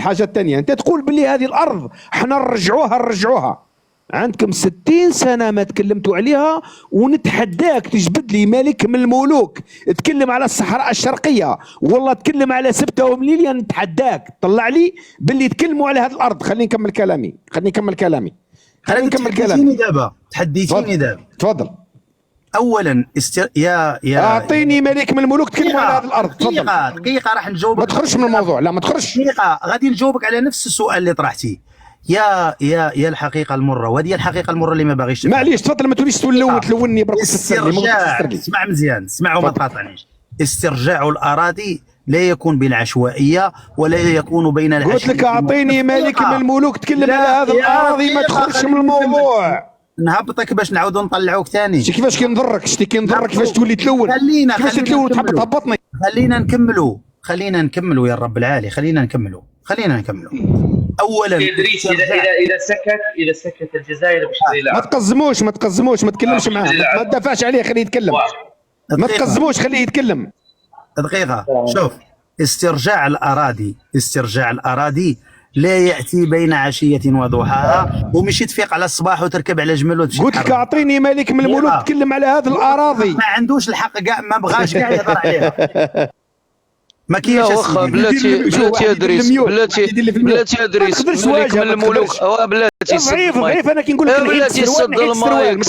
انت تقول باللي هذه الارض احنا نرجعوها. عندكم 60 سنة ما تكلمتوا عليها، ونتحداك تجبد لي ملك من الملوك تكلم على الصحراء الشرقية، والله تكلم على سبتة ومليليا، نتحداك طلع لي باللي تكلموا على هذه الأرض. خليني نكمل كلامي. تحديتيني دابا. تفضل. اولا يا اعطيني ملك من الملوك تكلموا على هذه الأرض. تفضل. دقيقة راح نجاوبك. ما تخرجش من الموضوع، لا ما تخرجش. دقيقة غادي نجاوبك على نفس السؤال اللي طرحتيه. يا الحقيقة المرة، وهذه الحقيقة المرة اللي ما باغيش تفهم. معليش تفضل، ما توليش تلوني برك اسمع مزيان، اسمع وما تقاطعنيش. استرجاع الأراضي لا يكون بالعشوائية ولا يكون بين قلت لك اعطيني ملك من الملوك تكلم على هذا الأراضي، ما تخرجش من الموضوع. نهبطك باش نعاودوا نطلعوك ثاني. شتي كيفاش كنضرك، كيفاش تولي تلون، كيفاش تلون وتحب تهبطني. خلينا نكملوا يا رب العالي، خلينا نكملوا. اولا ادريس اذا سكت الجزائر مش ما تقزموش ما تكلمش معاه، ما تدافعش عليه، خليه يتكلم. ما تقزموش، خليه يتكلم. دقيقة، شوف، استرجاع الأراضي لا يأتي بين عشية وضحاها، ومش تفيق على الصباح وتركب على جمل وتمشي. قلت لك اعطيني ملك من الملوك تكلم على هذه الأراضي. ما عندوش الحق كاع، ما بغاش كاع يهضر عليها. ما كاينش. واخا بلاتي ادريس ملك من الملوك. بلاتي ضعيف انا كي نقول لك بلاتي سد المايك،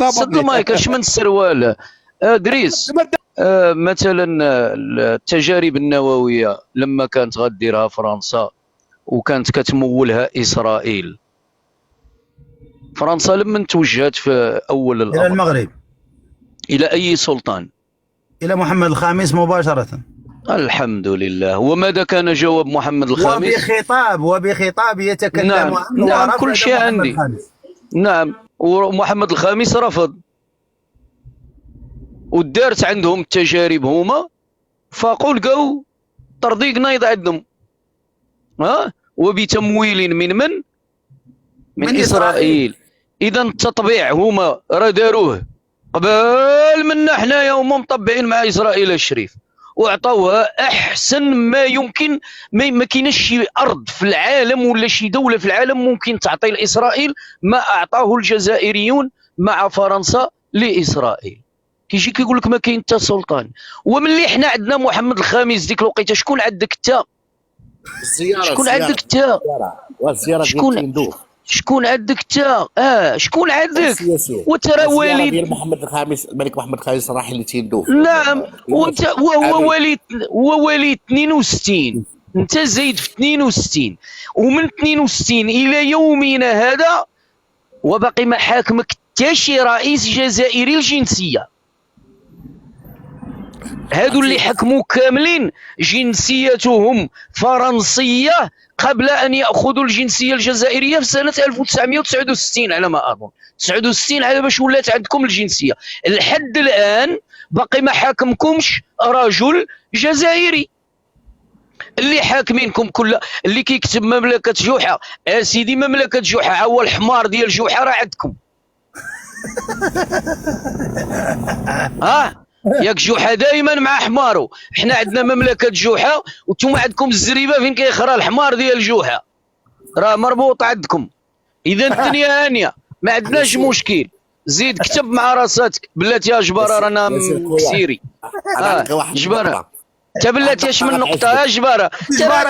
سد المايك اش من السروال. ادريس مثلا التجارب النوويه لما كانت غديرها فرنسا وكانت كتمولها اسرائيل، فرنسا لما توجهت في اول الامر الى المغرب، الى اي سلطان؟ الى محمد الخامس مباشره. الحمد لله. وماذا كان جواب محمد الخامس؟ وبخطاب يتكلم عنه. نعم كل شيء عندي. نعم، ومحمد الخامس رفض، ودارت عندهم التجارب هما، فاقوا لقاو ترضيق نايض عندهم، وبتمويل من اسرائيل. اذا التطبيع هما راه داروه قبل منا حنايا، هما مطبعين مع اسرائيل الشريف، واعطوها احسن ما يمكن. ما كاينش شي ارض في العالم ولا شي دوله في العالم ممكن تعطي لاسرائيل ما اعطاه الجزائريون مع فرنسا لاسرائيل. كيجي كيقول لك ما كاين حتى سلطان. وملي حنا عندنا محمد الخامس ديك الوقيته، شكون عندك انت؟ شكون عندك انت؟ شكون عندك انت؟ شكون عندك؟ وترى والد محمد الخامس، الملك محمد الخامس راح اللي تيندوف. نعم، وانت هو والد 62، انت زايد في 62، ومن 62 الى يومنا هذا وباقي ما حاكمك حتى شي رئيس جزائري الجنسيه. هادو اللي حكموا كاملين جنسيتهم فرنسيه قبل ان ياخذوا الجنسيه الجزائريه في سنه 1969 على ما اظن، 69 على باش ولات عندكم الجنسيه. لحد الان باقي ما حاكمكمش رجل جزائري. اللي حاكمينكم كل اللي كيكتب مملكه جوحه، سيدي مملكه جوحه هو الحمار ديال جوحه راه عندكم. ياك جوحه دائما مع حمارو. حنا عندنا مملكه جوحه وانتم عندكم الزريبه فين كيخرى الحمار ديال جوحه، راه مربوط عندكم. اذا الدنيا هانيه، ما عندناش مشكل. زيد كتب مع راساتك بلاتي يا جباره رانا مكسيري. جبارة انت بلاتي اش من نقطة جبارة انت راه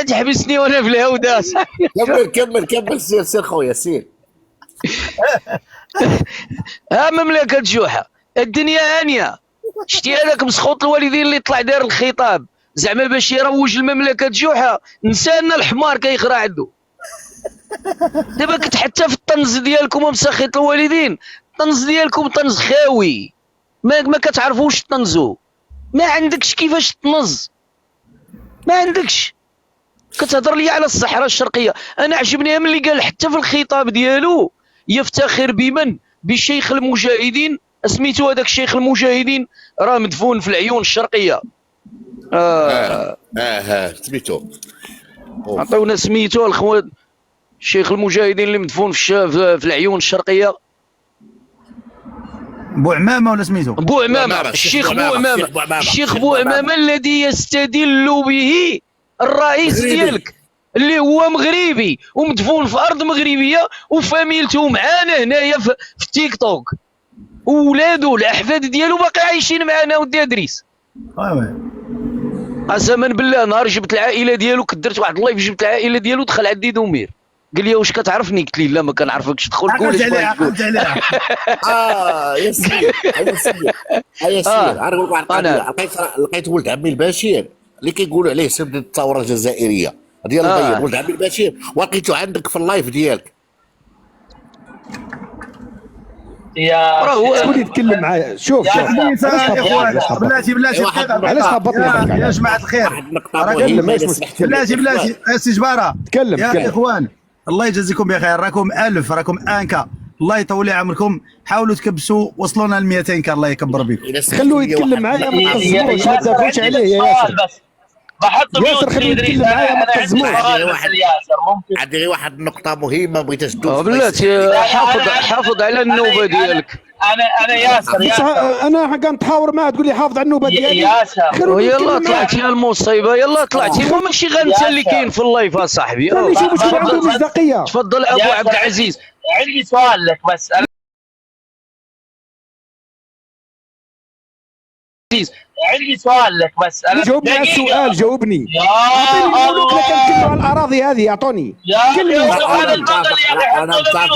تحبسني وانا في الهودة. كمل سير خويا سير. ها مملكة جوحة الدنيا هانية، شتي هذاك مسخوط الوالدين اللي طلع دار الخطاب زعما باش يروج المملكة جوحة، نسانا الحمار كيخرع عنده. دابا كنت حتى في الطنز ديالكم ومسخط الوالدين، الطنز ديالكم طنز خاوي، ما كتعرفوش تطنزوا، ما عندكش كيفاش تطنز، ما عندكش. كتهضر لي على الصحراء الشرقية، انا عجبني ملي قال حتى في الخطاب ديالو يفتخر بمن؟ بشيخ المجاهدين، سميتو هذاك الشيخ المجاهدين راه مدفون في العيون الشرقية. سميتو عطيونا سميتو الخوات، شيخ المجاهدين اللي مدفون في العيون الشرقية. بوعمامة ولا سميتو؟ بوعمامة، الشيخ بوعمامة، الشيخ بوعمامة الذي يستدل به الرئيس ديالك اللي هو مغربي ومدفون في ارض مغربيه وفاميلته معانا هنايا في التيك توك، وولادو الاحفاد ديالو باقي عايشين معانا ودي ادريس. قسما بالله نهار جبت العائله ديالو كدرت واحد اللايف، جبت العائله ديالو دخل عندي دومير قال لي واش كتعرفني؟ قلت لي لا ما كنعرفكش، دخل قول اش بغيت تقول. يا سير يا سير. انا نقول لك واحد لقيت ولد عمي البشير اللي كيقولوا عليه سبب الثوره الجزائريه ديال البيض، ولد عمي البشير، ولقيته عندك في اللايف ديالك. شكون يتكلم معايا؟ شوف بلاتي علاش هبطني يا جماعه الخير، بلاتي سي جباره تكلم يا اخوان، الله يجازيكم بخير، راكم 1000 راكم انكا، الله يطول لي عمركم، حاولوا تكبسوا وصلونا ل 200 كا، الله يكبر بكم. خلوه يتكلم معايا ما تقزموش، ما تدافعوش عليه يا ياسر. بحط ياسر خليه يتكلم معايا ما تقزموش. عندي غير واحد النقطة مهمة بغيت اشدو. بلاتي حافظ على النوبة ديالك. انا ياسر انا كنتحاور معاه تقول لي حافظ على النوبة ديالي. يلا طلعتي يا المصيبة، يلا طلعتي، مو ماشي غير انت اللي كاين في اللايف اصاحبي. خلي يشوفوا شكون عنده مصداقية. تفضل ابو عبد العزيز. عندي سؤال لك بس، عندي سؤال لك بس، انا جاوبني على السؤال، جاوبني. يا الله كنتكلموا على الاراضي هذه، اعطوني كلمه.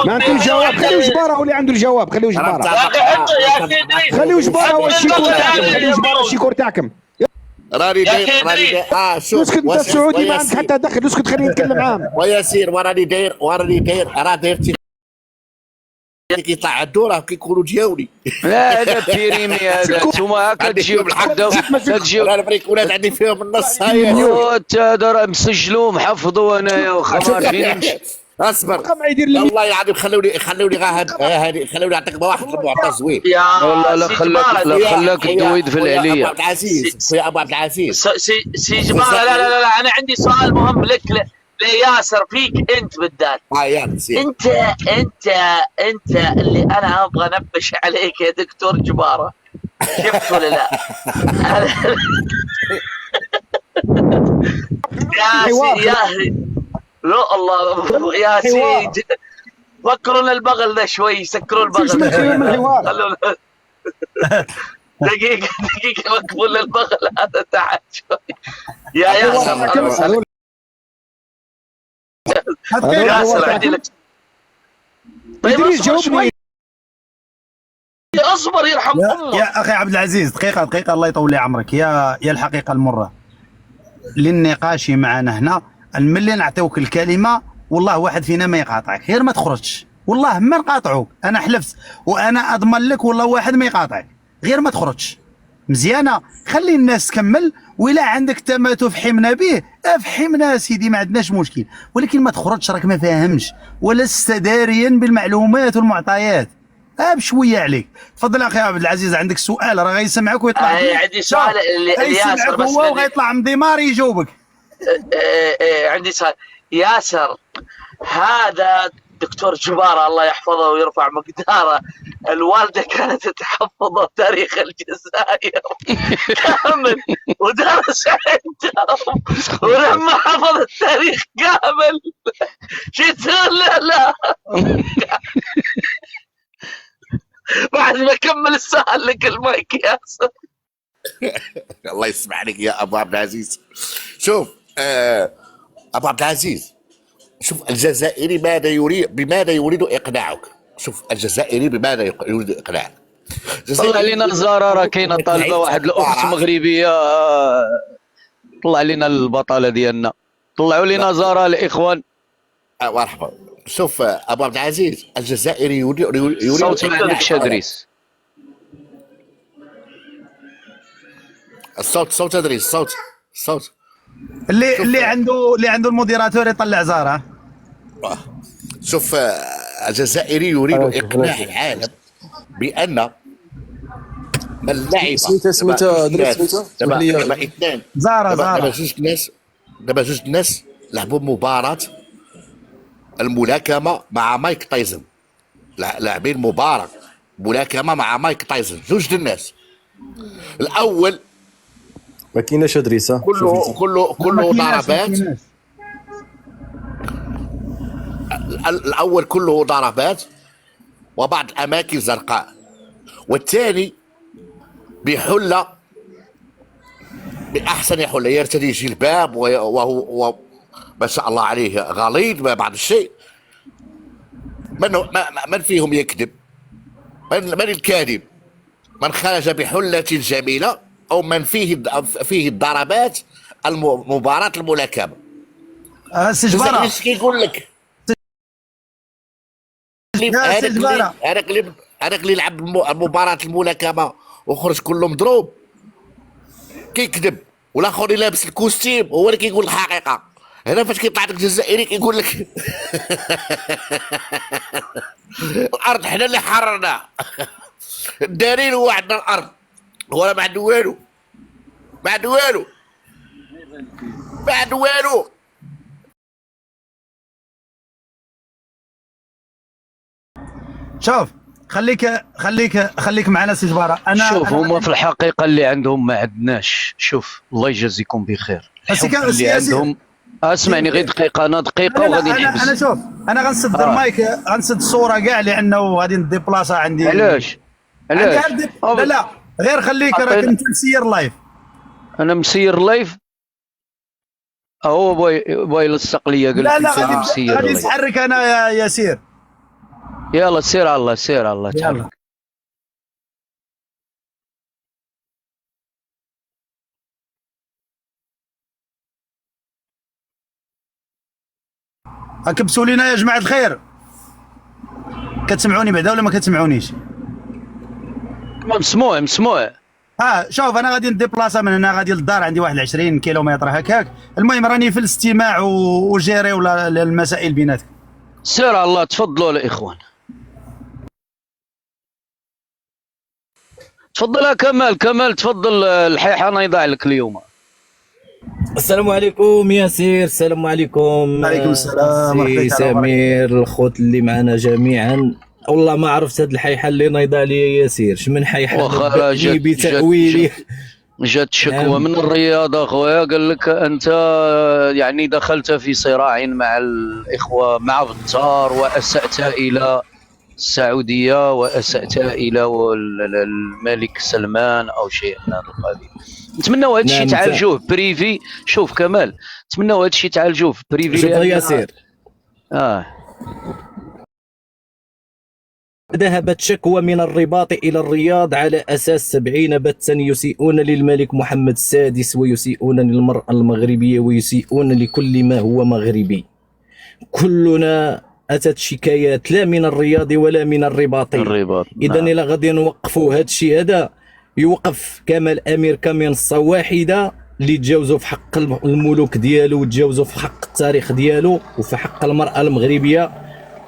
ما عنده الجواب، خليو جباره هو اللي عنده الجواب، خليو جباره، خليو جباره هو الشيكور تاعكم، خليو جباره الشيكور تاعكم. راني داير شوف اسكت انت السعودي ما عندك حتى دخل، اسكت خليني نتكلم معاهم. وياسير وراني داير راه داير كيطلع عندو راه كيقولوا دياولي. لا هذا بيريمي هذا، نتوما هاكا تجيو الحدا تجيو. انا البريكولات عندي فيهم النص. هاي هذا راه مسجلو محفظو انايا واخا ما فين نمشي. اصبر والله العظيم خلوني هادي خلوني نعطيك واحد المعطى زوين. لا خلاك تدوي دفل عليا. ابو عبد العزيز خويا ابو عبد العزيز سي جماعه، لا انا عندي سؤال مهم لك لياسر، فيك انت بالذات. انت اللي انا ابغى انبش عليك يا دكتور جباره، شفت ولا لا؟ يا لا الله يا سيدي، فكروا البغل ذا شوي، سكروا البغل. دقيقة مقبول البغل هذا تحت شوي يا ياسر. ياسر عندي لك. طيب جاوبني، اصبر يرحم الله. يا اخي عبد العزيز، دقيقة الله يطول لي عمرك. يا الحقيقة المرة للنقاش معنا هنا، الملي نعطيوك الكلمة والله واحد فينا ما يقاطعك، غير ما تخرجش، والله ما نقاطعوك، انا حلفت وانا اضمن لك والله واحد ما يقاطعك، غير ما تخرجش. مزيانه، خلي الناس تكمل، وإلا عندك تماتو فحمنا به افحمنا سيدي، ما عندناش مشكل، ولكن ما تخرجش راك ما فاهمش ولست داريا بالمعلومات والمعطيات. بشويه عليك. تفضل اخي عبد العزيز، عندك سؤال راه غيسمعك ويطلع. عندي سؤال لياسر بس هو وغيطلع من ديمار يجاوبك. عندي سؤال ياسر، هذا دكتور جبارة الله يحفظه ويرفع مقداره، الوالدة كانت تحفظ تاريخ الجزائر كامل ودرس عندهم، ولما حفظ التاريخ كامل شو تقول لا بعد ما اكمل السؤال لك المايك يا ياسر. الله يسمع عليك يا ابو عبد العزيز. شوف ابو عبد العزيز، شوف الجزائري بماذا يريد اقناعك؟ شوف الجزائري بماذا يريد اقناعك؟ طلع لنا الزهره، راه كاينه طالبه واحد الاخت مغربيه، طلع لنا البطله ديالنا، طلعوا لنا زهره الاخوان. مرحبا. شوف ابو عبد العزيز، الجزائري يريد صوت ما عندكش ادريس. الصوت ادريس، صوت اللي عنده الموديراتور يطلع زهره. شوف الجزائري يريد اقناع العالم بان من لعب سميتو دابا اثنان، زهره دابا جوج ناس لعبوا مباراة الملاكمة مع مايك تايسون، لاعبين مباراة ملاكمة مع مايك تايسون، جوج الناس. الأول ما كايناش ادريسه، كله ضربات. الأول كله ضربات وبعض الأماكن زرقاء، والثاني بحلة بأحسن حلة، يرتدي جلباب وهو ما شاء الله عليه غليظ بعض الشيء. من فيهم يكذب؟ من الكاذب؟ من خرج بحلة جميلة أو من فيه الضربات مباراة الملاكمة؟ سجبارة ايش كيقول لك؟ هذاك اللي لعب مباراة الملاكمة وخرج كله مضروب كيكذب، والاخر اللي لابس الكوستيم هو اللي كيقول الحقيقة. هنا فاش كيطلع لك الجزائري كيقول لك الارض حنا اللي حررناها، دارين هو عندنا الارض، هو ما عنده والو، ما عنده والو، ما عنده والو. شوف خليك معنا سي جبارة. شوف هما في الحقيقه اللي عندهم ما عندناش. شوف الله يجازيكم بخير. اللي عندهم اسمعني غير دقيقه، انا دقيقه وغادي نحبس. انا شوف انا غنسد المايك، غنسد الصوره كاع لانه غادي نديبلاصا عندي. علاش لا غير خليك، راك انت مسير لايف. انا مسير لايف. هو باغي يلصق ليا، قال لا مسير غادي نتحرك انا يا ياسير. يلا سير على الله، سير على الله، يلا. كبسوا لينا يا جماعة الخير. كتسمعوني بعدا ولا ما كتسمعونيش؟ مسموع. شوف انا غادي نديبلاصا من هنا، غادي للدار، عندي واحد 20 كيلومتر هكاك. المهم راني في الاستماع وجيري ولا المسائل بيناتكم. سير على الله، تفضلوا الاخوان. تفضل يا كمال تفضل. الحيحة انا يضاع لك اليوم. السلام عليكم ياسير، السلام عليكم. وعليكم السلام سي سمير، الخوت اللي معنا جميعا. والله ما عرفت هاد الحيحة اللي نايضة لي ياسير، شمن حيحة بتأويلي. جات شكوى من الرياضة خويا، قال لك انت يعني دخلت في صراع مع الاخوة مع بطار واسأت الى السعودية واسأت الى الملك سلمان او شيء من هذا القبيل. نتمنوا هذا الشيء تعالجوه بريفي. شوف كمال، نتمنوا هذا الشيء تعالجوه بريفي. شوف ياسير، ذهبت شكوى من الرباط إلى الرياض على أساس 70 بثا يسيئون للملك محمد السادس ويسيئون للمرأة المغربية ويسيئون لكل ما هو مغربي. كلنا أتت شكايات لا من الرياض ولا من الرباطي. إذا إلا غادي نوقفوا هذا الشيء هذا، يوقف كمال أمير كمنصة واحدة اللي تجاوزوا في حق الملوك ديالو وتجاوزوا في حق التاريخ ديالو وفي حق المرأة المغربية،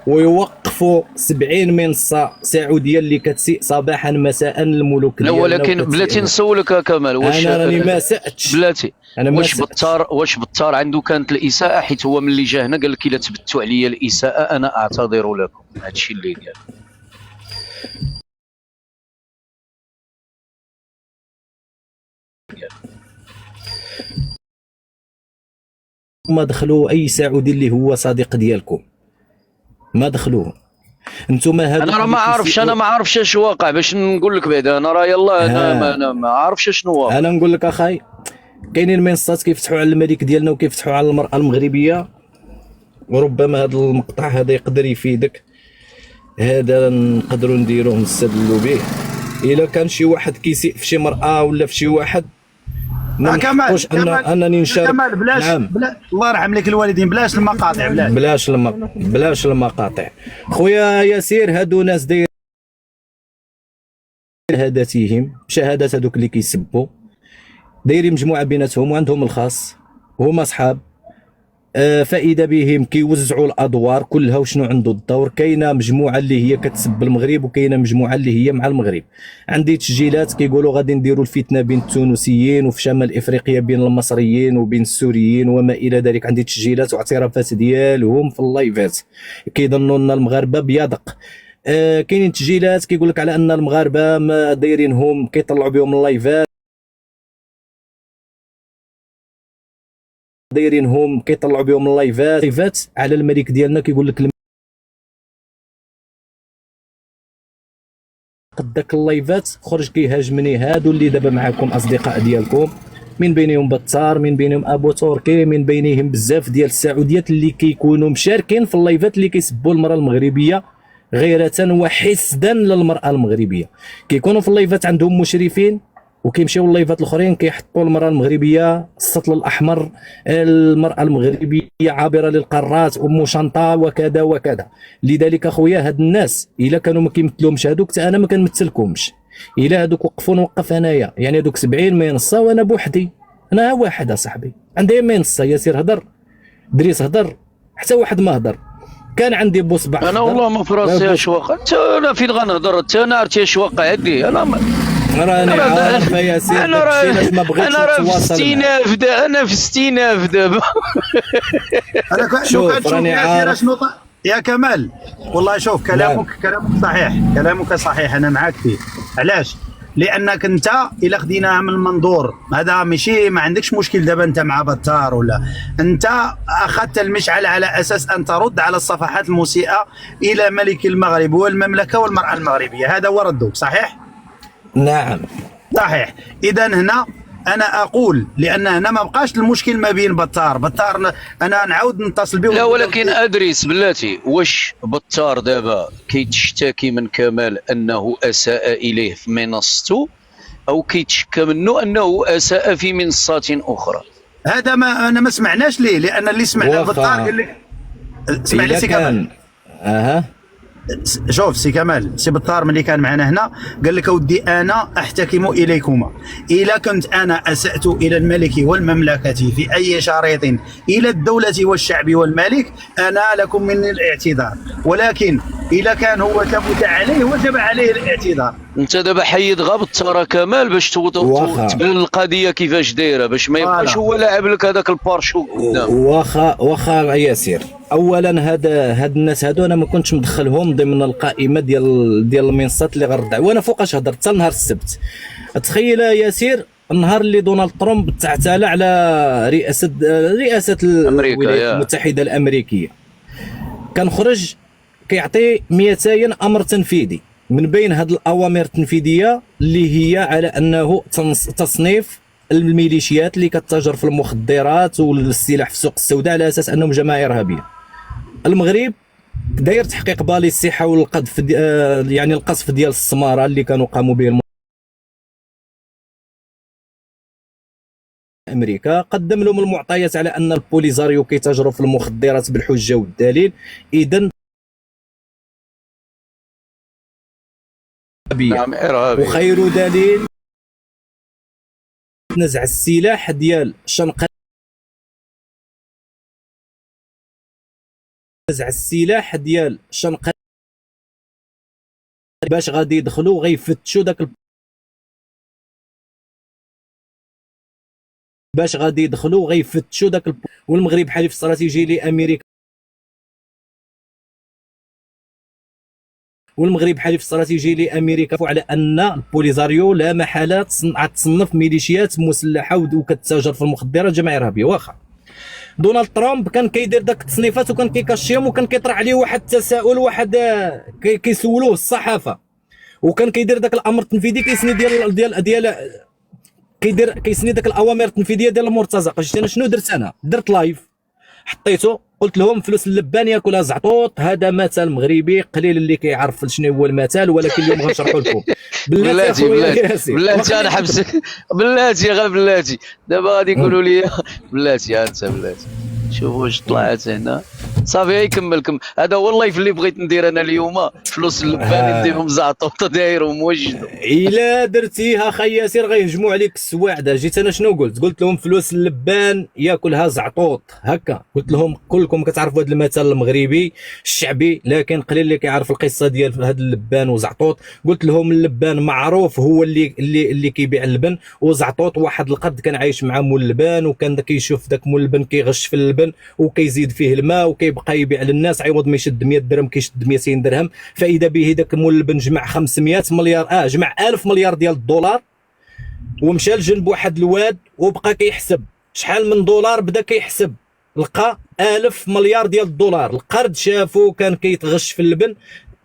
ويوقفوا 70 منصة سعودية اللي كتسيء صباحا مساء الملوك ديالنا. لا ولكن بلاتي نسولك يا كمال، واش انا راني ما سأتش بلاتي واش بطار عنده كانت الإساءة؟ حيت هو ملي جا هنا قال لك الا تبتوا عليا الإساءة انا اعتذر لكم. هذا الشيء اللي قال. ما دخلوا اي سعودي اللي هو صديق ديالكم، ما دخلوه. انتم هادو انا راه ما عارفش، انا ما عارفش اش واقع باش نقول لك بعدا. انا راه يلاه انا ما عارفش شنو واقع. انا نقول لك اخاي، كاينين منصات كيفتحوا على الملك ديالنا وكيفتحوا على المراه المغربيه، وربما هذا المقطع هذا يقدر يفيدك. هذا نقدروا نديروه نستدلوا به. الا كان شي واحد كيسيء في شي مراه ولا في شي واحد، ما نحقوش انني نشارك. كمال بلاش نعم. الله يرحم لك الوالدين، بلاش المقاطع، بلاش المقاطع. خويا ياسير، هادو ناس داير شهاداتهم، شهادات هذوك اللي كيسبوا، دايرين مجموعه بيناتهم وعندهم الخاص، هما صحاب. فإذا بهم كيوزعوا الادوار كلها وشنو عنده الدور. كاينه مجموعه اللي هي كتسب المغرب، وكاينه مجموعه اللي هي مع المغرب. عندي تسجيلات كيقولوا غادي نديروا الفتنه بين التونسيين وفي شمال افريقيا بين المصريين وبين السوريين وما الى ذلك. عندي تسجيلات واعترافات ديالهم في اللايفات، كيظنوا ان المغاربه بيدق. كاينين تسجيلات كيقول لك على ان المغاربه ما دايرينهم كيطلعوا بهم اللايفات، دايرينهم كيطلعوا بهم اللايفات على الملك ديالنا. كيقول لك قد داك اللايفات خرج كيهاجمني هادو اللي دابا معاكم اصدقاء ديالكم، من بينهم بطار، من بينهم ابو تركي، من بينهم بزاف ديال السعوديات اللي كيكونوا مشاركين في اللايفات اللي كيسبوا المراه المغربيه غيرة وحسدا للمراه المغربيه. كيكونوا في اللايفات عندهم مشرفين، وكيمشيو اللايفات الاخرين كيحطوا المراه المغربيه السطل الاحمر، المراه المغربيه عابره للقارات، ام شنطه وكذا وكذا. لذلك اخويا هاد الناس الا كانوا ما كيمثلوهمش هادوك، حتى انا ما كنمثلكمش. الا هادوك وقفوا نوقف انايا، يعني هادوك 70 منصه وانا بوحدي، انا واحد اصاحبي عندي منصه. ياسير هضر، دريس هضر، حتى واحد ما هضر. كان عندي بوصبع انا والله ما في راسي اش واقع. انا فين غنهضر؟ انا عرفتي اش واقع عندي. راني عارف يا ياسير، انا راه ما بغيتش انا راه في نتواصل 60,000 انا في 60,000 دابا. انا شوف راني عارف يا كمال، والله شوف كلامك صحيح، كلامك صحيح، انا معاك فيه. علاش؟ لانك انت الى خديناها من المنظور هذا ماشي، ما عندكش مشكل دابا انت مع بطار ولا، انت اخذت المشعل على اساس ان ترد على الصفحات المسيئه الى ملك المغرب والمملكه والمراه المغربيه. هذا هو ردك، صحيح؟ نعم صحيح. اذا هنا انا اقول، لان هنا ما بقاش المشكل ما بين بطار انا نعاود نتصل به. لا ولكن ادريس بلاتي، واش بطار دابا كيتشتكي من كمال انه اساء اليه في منصته، او كيتشكى منه انه اساء في منصات اخرى؟ هذا ما انا ما سمعناش ليه، لان اللي سمعنا بطار قال لك اسمع لي سي كمال. شوف سي كمال، سي بطار ملي كان معنا هنا قال لك اودي انا احتكم اليكما، اذا كنت انا اسات الى الملك والمملكه في اي شريط الى الدوله والشعب والملك، انا لكم مني الاعتذار، ولكن اذا كان هو ثبت عليه وجب عليه الاعتذار. انت دابا حيد غا بطار كمال باش تبان القضيه كيفاش دايره، باش ما يبقاش هو لاعب لك هذاك البارشو قدام. واخا ياسير، اولا هاد الناس هادو انا ما كنتش مدخلهم ضمن القائمه ديال المنصات اللي غنرد، وانا فوقاش هضرت حتى نهار السبت. تخيل ياسير النهار اللي دونالد ترامب تعتالى على رئاسه الولايات المتحده الامريكيه، كان خرج كيعطي 200 امر تنفيذي. من بين هاد الاوامر التنفيذيه اللي هي على انه تصنيف الميليشيات اللي كتتاجر في المخدرات والسلاح في السوق السوداء على اساس انهم جماعه ارهابيه. المغرب داير تحقيق بالي الصحه والقذف، يعني القصف ديال السماره اللي كانوا قاموا به امريكا، قدم لهم المعطيات على ان البوليزاريو كيتاجروا في المخدرات بالحجه والدليل. اذا وخير دليل نزع السلاح ديال شنقاية، نزع السلاح ديال شنقاية باش غادي يدخلوا غيفتشوا داك والمغرب حليف استراتيجي لامريكا، على ان البوليزاريو لا محاله تصنف ميليشيات مسلحه وكتتاجر في المخدرات جماعه ارهابيه. واخا دونالد ترامب كان كيدير داك التصنيفات وكان كيكاشيهم وكان كيطرح عليه واحد التساؤل، واحد كيسولوه الصحافه، وكان كيدير داك الامر التنفيذي كيسني ديال كيسني داك الاوامر التنفيذيه ديال المرتزقه. شتي انا شنو درت؟ انا درت لايف حطيته، قلت لهم فلوس اللبان ياكلها زعطوط. هذا مثل مغربي قليل اللي كيعرف شنو هو المثل، ولكن اليوم غنشرحوا لكم. بلاتي انا حبسك بلاتي غير بلاتي. دابا غادي يقولوا لي بلاتي انت بلاتي. شوفوا واش طلعت هنا صافي. يكمل هذا هو اللايف اللي بغيت ندير انا اليوم. فلوس اللبان نديرهم زعطوطه دايرهم وجدوا. الا درتيها خي ياسر غيهجموا عليك السواعده. جيت انا شنو قلت لهم فلوس اللبان ياكلها زعطوط. هكا قلت لهم كلكم كتعرفوا هذا المثل المغربي الشعبي، لكن قليل اللي كيعرف القصه ديال هذا اللبان وزعطوط. قلت لهم اللبان معروف هو اللي كيبيع اللبن، وزعطوط واحد القرد كان عايش مع مول اللبان، وكان كيشوف داك مول اللبن كيغش في اللبن وكيزيد فيه الماء وكيبقى يبيع للناس، عوض ما يشد 100 درهم كيشد 200 درهم. فاذا به داك مول اللبن جمع 500 مليار جمع 1000 مليار ديال الدولار، ومشى لجنب واحد الواد وبقى كيحسب شحال من دولار. بدا كيحسب لقى 1000 مليار ديال الدولار. القرد شافو كان كيتغش في اللبن،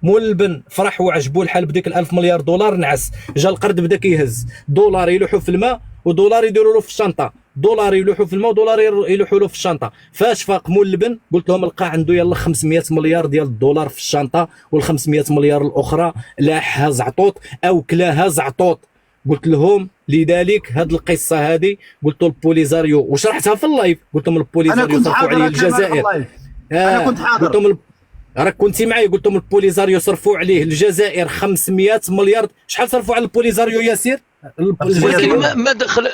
مول اللبن فرح وعجبو الحال بديك 1000 مليار دولار. نعس جا القرد بدا كيهز دولار يلوحو في الماء ودولار يديروا له في الشنطه، دولار يلوحوا في الماء ودولار يلوحوا له في الشنطه. فاش فاق مول اللبن قلت لهم لقى عنده يلا 500 مليار ديال الدولار في الشنطه، وال 500 مليار الاخرى لاحها زعطوط او كلاها زعطوط. قلت لهم لذلك هاد القصه هذه قلت البوليزاريو وشرحتها في اللايف. قلت لهم البوليزاريو صرفوا عليه الجزائر. انا كنت حاضر. قلت لهم راك كنتي معايا. قلت لهم البوليزاريو صرفوا عليه الجزائر 500 مليار. شحال صرفوا على البوليزاريو ياسير؟ ولكن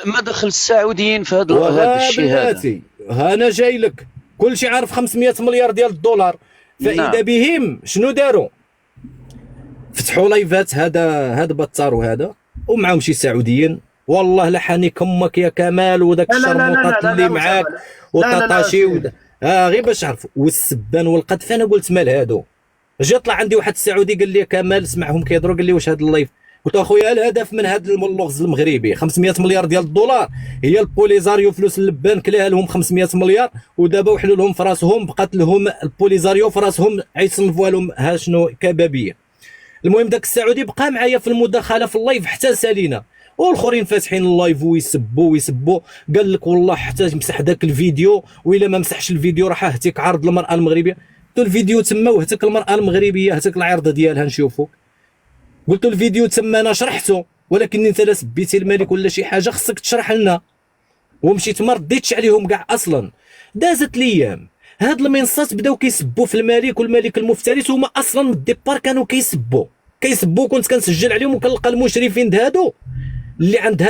ما دخل السعوديين في هذا الشيء هذا. انا جاي لك كل شيء عارف. 500 مليار ديال الدولار. فاذا بهم شنو داروا؟ فتحوا لايفات هذا بطار وهذا ومعاهم شي سعوديين. والله لحاني كمك يا كمال وداك الشرموطات اللي معاك وطاطاشي غير باش عرفوا والسبان والقذف. انا قلت مال هادو. جا طلع عندي واحد السعودي قال لي كمال سمعهم كيهضروا، قال لي واش هذا اللايف؟ قلت له اخويا الهدف من هذا اللغز المغربي 500 مليار ديال الدولار. هي البوليزاريو فلوس اللبان كلاها لهم 500 مليار، ودابا وحلوا لهم في راسهم بقات لهم البوليزاريو في راسهم عيصنفوا لهم ها شنو كبابيه. المهم داك السعودي بقى معايا في المداخله في اللايف حتى سالينا، والاخرين فاتحين اللايف ويسبوا. قال لك والله حتى مسح داك الفيديو، والا ما مسحش الفيديو راح اهتك عرض المراه المغربيه. قلت الفيديو تما وهتك المراه المغربيه، هتك العرض ديالها نشوفوا. قلت الفيديو تما انا شرحته، ولكن انت لا سبيتي الملك ولا شي حاجه خصك تشرح لنا. ومشيت ما رديتش عليهم كاع اصلا. دازت الايام هاد المنصات بداو كيسبوا في الملك والملك المفترس، هما اصلا من الديبار كانوا كيسبوا. كنت كنسجل عليهم وكنلقى المشرفين هادو اللي عند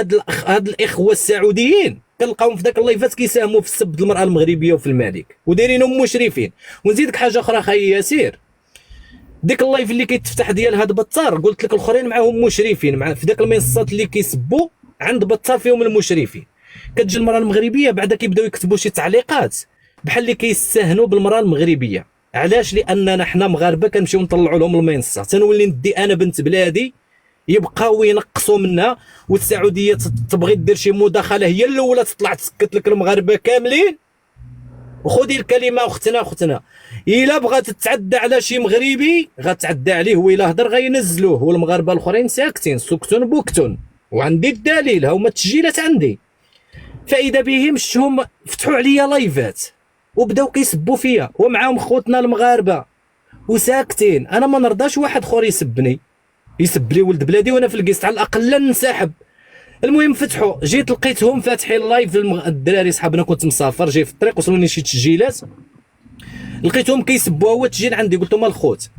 هاد الاخوه السعوديين كنلقاهم في داك اللايفات كيساهموا في السب المراه المغربيه وفي الملك ودايرينهم مشرفين. ونزيدك حاجه اخرى خاي ياسير، ديك اللايف اللي كيتفتح ديال هاد بطار قلت لك الاخرين معاهم مشرفين في داك المنصات اللي كيسبوا عند بطار فيهم المشرفين. كتجي المراه المغربيه بعدا كيبداو يكتبوا شي تعليقات بحال اللي كيستهنوا بالمراه المغربيه. علاش؟ لاننا حنا مغاربه كنمشيو نطلعوا لهم المنصه، تنولي ندي انا بنت بلادي يبقاو ينقصوا منها، والسعوديه تبغي دير شي مداخله هي الاولى تطلع تسكت لك المغاربه كاملين. وخذي الكلمه اختنا الا بغات تتعدى على شي مغربي غتعدى عليه، وإلا هضر غينزلوه، والمغاربه الاخرين ساكتين سكتون بوكتون. وعندي الدليل، ها هما التسجيلات عندي. فاذا بهم شتهم فتحوا عليا لايفات وبداو كيسبوا فيا ومعاهم خوتنا المغاربه وساكتين. انا ما نرضاش واحد اخر يسب لي ولد بلادي وانا في القسط، على الاقل لا ننسحب. المهم فتحوا، جيت لقيتهم فاتحين اللايف. الدراري صحابنا كنت مسافر جاي في الطريق وصلوني شي تسجيلات لقيتهم كيسبوا. هو التسجيل عندي قلت لهم الخوت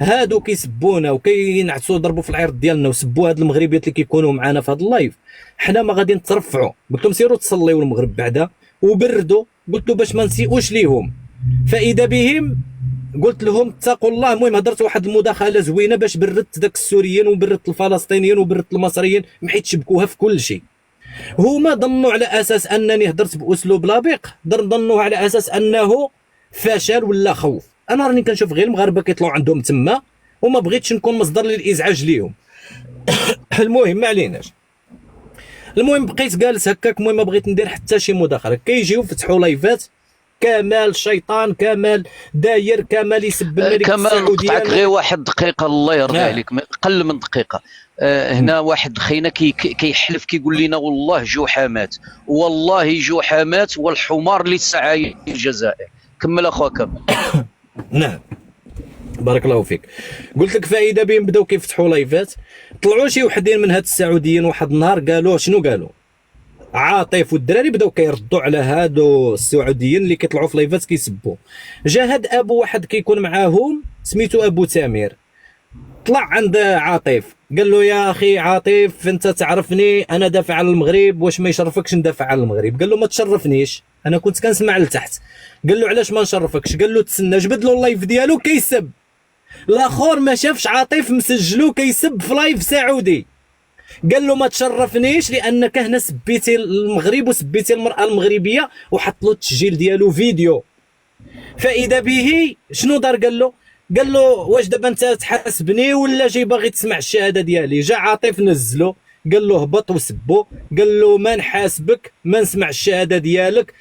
هادو كيسبونا وكينعسوا ضربوا في العرض ديالنا وسبوا هاد المغربيات اللي كيكونوا معنا في هاد اللايف. حنا ما غادي نترفعوا. قلت لهم سيروا تصليوا المغرب بعدا وبردوا. قلت له باش ما نسيئوش ليهم. فاذا بهم قلت لهم اتقوا الله. المهم هضرت واحد المداخله زوينه باش بردت داك السوريين وبردت الفلسطينيين وبردت المصريين، محيت شبكوها في كل شيء. هما ظنوا على اساس انني هضرت باسلوب لبق، ظنوا على اساس انه فشل ولا خوف. انا راني كنشوف غير المغاربه كيطلعوا عندهم تما وما بغيتش نكون مصدر للازعاج ليهم. المهم ما عليناش. المهم بقيت جالس هكاك. المهم ما بغيت ندير حتى شي مداخله. كيجيو فتحوا لايفات كمال شيطان، كمال داير، كمال يسب الملك كمال السعودي. نقطعك غير واحد دقيقه الله يرضي عليك، قل من دقيقه. هنا واحد خينا كيحلف كيقول لنا والله جوحه مات، والله جوحه مات والحمار لسه عايش في الجزائر. كمل اخويا كمل. نعم بارك الله فيك. قلت لك فائده بين بداو كيفتحوا لايفات، طلعوا شي وحدين من هاد السعوديين واحد النهار قالوا شنو قالوا؟ عاطف والدراري بداو كيردوا على هادو السعوديين اللي كيطلعوا في لايفات كيسبوا. جا هاد ابو واحد كيكون معاهم سميتو ابو تامر، طلع عند عاطف قال له يا اخي عاطف انت تعرفني انا دافع عن المغرب، واش ما يشرفكش ندافع عن المغرب؟ قال له ما تشرفنيش، انا كنت كنسمع لتحت. قال له علاش ما نشرفكش؟ قال له تسنى. جبد له اللايف ديالو كيسب، الاخر ما شافش عاطف مسجلو كيسب في لايف سعودي. قال له ما تشرفنيش لانك هنا سبيتي المغرب وسبيتي المراه المغربيه، وحط له التسجيل ديالو فيديو. فاذا به شنو دار؟ قال له واش دابا انت تحاسبني ولا جاي باغي تسمع الشهاده ديالي؟ جا عاطف نزلو قال له هبط وسبو، قال له ما نحاسبك ما نسمع الشهاده ديالك،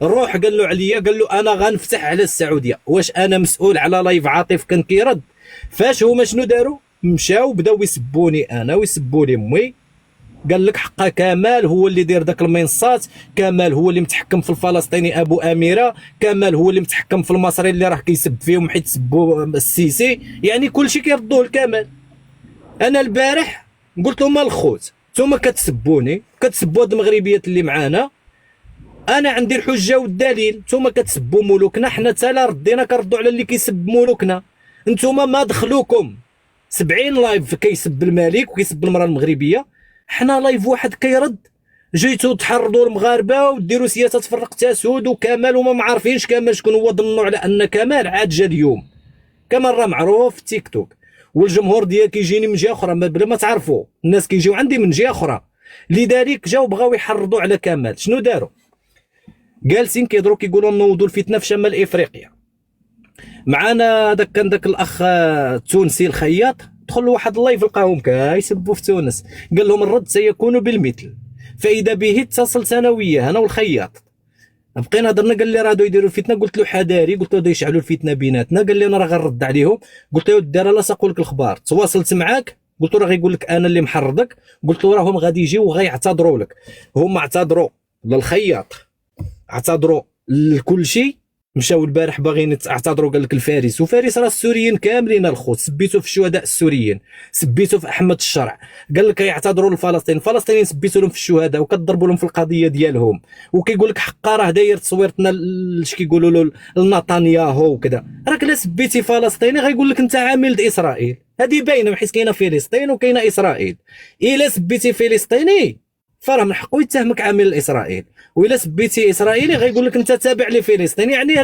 روح. قال له عليا، قال له انا غنفتح على السعوديه، واش انا مسؤول على لايف عاطف كان كيرد؟ فاش هما شنو داروا؟ مشاو بداو يسبوني انا ويسبوا لي امي. قال لك حقا كمال هو اللي داير داك المنصات، كمال هو اللي متحكم في الفلسطيني ابو اميره، كمال هو اللي متحكم في المصري اللي راه كيسب فيهم حيت سبوا السيسي، يعني كلشي كيردوه لكمال. انا البارح قلت لهم الخوت نتوما كتسبوني، كتسبوا هاد المغربيات اللي معانا، انا عندي الحجه والدليل. نتوما كتسبوا ملوكنا، حنا تالا ردينا كنردوا على اللي كيسب ملوكنا. نتوما ما دخلوكم 70 لايف كيسب الملك وكيسب المراه المغربيه، حنا لايف واحد كيرد جيتوا تحرضوا المغاربه وديروا سياسه تفرق تسود وكمال وما معرفينش كمال شكون هو. ظنوا على ان كمال عاد جا اليوم، كمال راه معروف في تيك توك والجمهور ديالي كيجيني من جهه اخرى بلا ما تعرفوا، الناس كيجيو عندي من جهه اخرى. لذلك جاو بغاو يحرضوا على كمال. شنو داروا؟ جالسين كيهضروا كيقولوا نوضوا الفتنه في شمال افريقيا. معانا كان داك الاخ التونسي الخياط دخل واحد اللايف لقاهم كيسبوا في تونس، قال لهم الرد سيكون بالمثل. فاذا به اتصلت انا وياه انا والخياط، بقينا هضرنا. قال لي راه يديروا الفتنه، قلت له حذاري، قلت له يشعلوا الفتنه بيناتنا. قال لي انا راه غنرد عليهم. قلت له الدار لا ساقول لك الاخبار. تواصلت معاك قلت له راه غيقول لك انا اللي محرضك. قلت له راهم غادي يجيو وغيعتذروا لك. هما اعتذروا للخياط، اعتذروا لكل شيء. مشاو البارح باغيين اعتذروا، قال لك الفارس، وفارس راه السوريين كاملين الخوت، سبيتو في الشهداء السوريين، سبيتو في احمد الشرع. قال لك يعتذروا للفلسطينيين، الفلسطينيين سبيتو لهم في الشهداء وكتضربوا لهم في القضيه ديالهم، وكيقول لك حقا راه داير تصويرتنا اش كيقولوا له لنتنياهو وكذا. راك لا سبيتي فلسطيني غيقول لك انت عامل اسرائيل. هذه باينه حيت كاينه فلسطين وكاينه اسرائيل. الا سبيتي فلسطيني فراه من حقه يتهمك عامل اسرائيل، وإلا سبيتي اسرائيلي غيقول لك انت تابع لفلسطين. يعني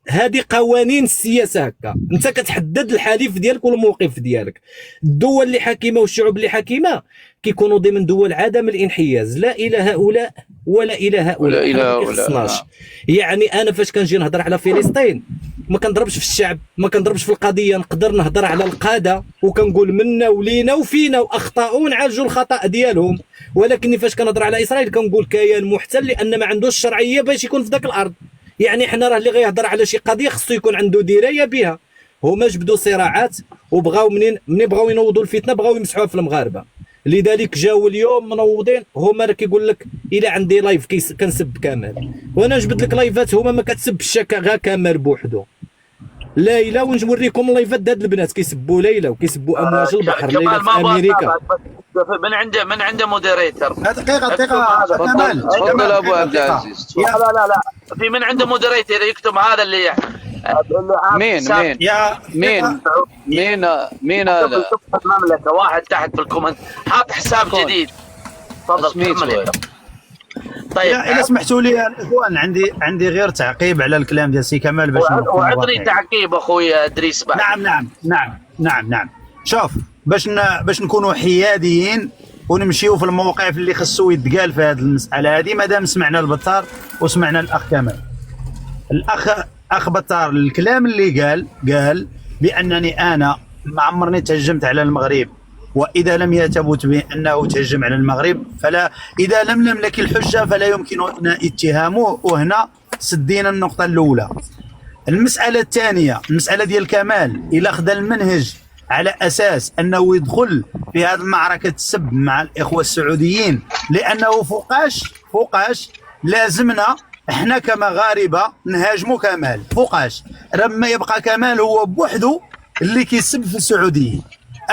هذه قوانين السياسه هكا، انت كتحدد الحليف ديالك والموقف ديالك. الدول اللي حاكمه والشعوب اللي حاكمه كيكونوا ضمن دول عدم الانحياز، لا الى هؤلاء ولا الى هؤلاء، ولا إلى هؤلاء. يعني انا فاش كنجي نهضر على فلسطين ما كنضربش في الشعب، ما كنضربش في القضيه، نقدر نهضر على القاده وكنقول منا ولينا وفينا واخطاوا ونعالجوا الخطا ديالهم. ولكن فاش كنهضر على اسرائيل كنقول كيان محتل لان ما عندوش شرعيه باش يكون في ذاك الارض. يعني حنا راه اللي غيهضر على شي قضيه خصو يكون عنده درايه بها. هما جبدوا صراعات وبغاو منين بغاو ينوضوا الفتنه بغاو يمسحوها في المغاربه. لذلك جاوا اليوم منوضين. هما راه كيقول لك الا عندي لايف كنسب كامل، وانا نجبد لك لايفات هما ما كتسبش غا كامل بوحدو. ليلى ونوريكم اللايفات ديال البنات كيسبوا ليلى وكيسبوا امواج البحر. ليلى في امريكا من عنده مودريتر. دقيقه تفضل ابو عبد العزيز. لا في من عنده مودريتر يكتب هذا اللي مين هذا المملكه. واحد تحت في الكومنت حاط حساب جديد. تفضل. طيب اذا سمحتوا لي الاخوان، عندي غير تعقيب على الكلام ديال سي كمال باش وعطني تعقيب اخويا ادريس بعد. نعم. شوف باش نكونوا حياديين ونمشيو في المواقف اللي خصو يتقال في هذه المساله هذه. مادام سمعنا البطار وسمعنا الاخ كمال، الاخ بطار الكلام اللي قال بانني انا ما عمرني تهجمت على المغرب، واذا لم يثبت بانه تهجم على المغرب فلا، اذا لم نملك الحجه فلا يمكننا اتهامه. وهنا سدينا النقطه الاولى. المساله الثانيه، المساله ديال كمال الى خدا المنهج على اساس انه يدخل في هذه المعركه السب مع الاخوه السعوديين، لانه فوقاش لازمنا احنا كمغاربه نهاجموا كمال. فوقاش لما يبقى كمال هو بوحده اللي كيسب في السعوديين.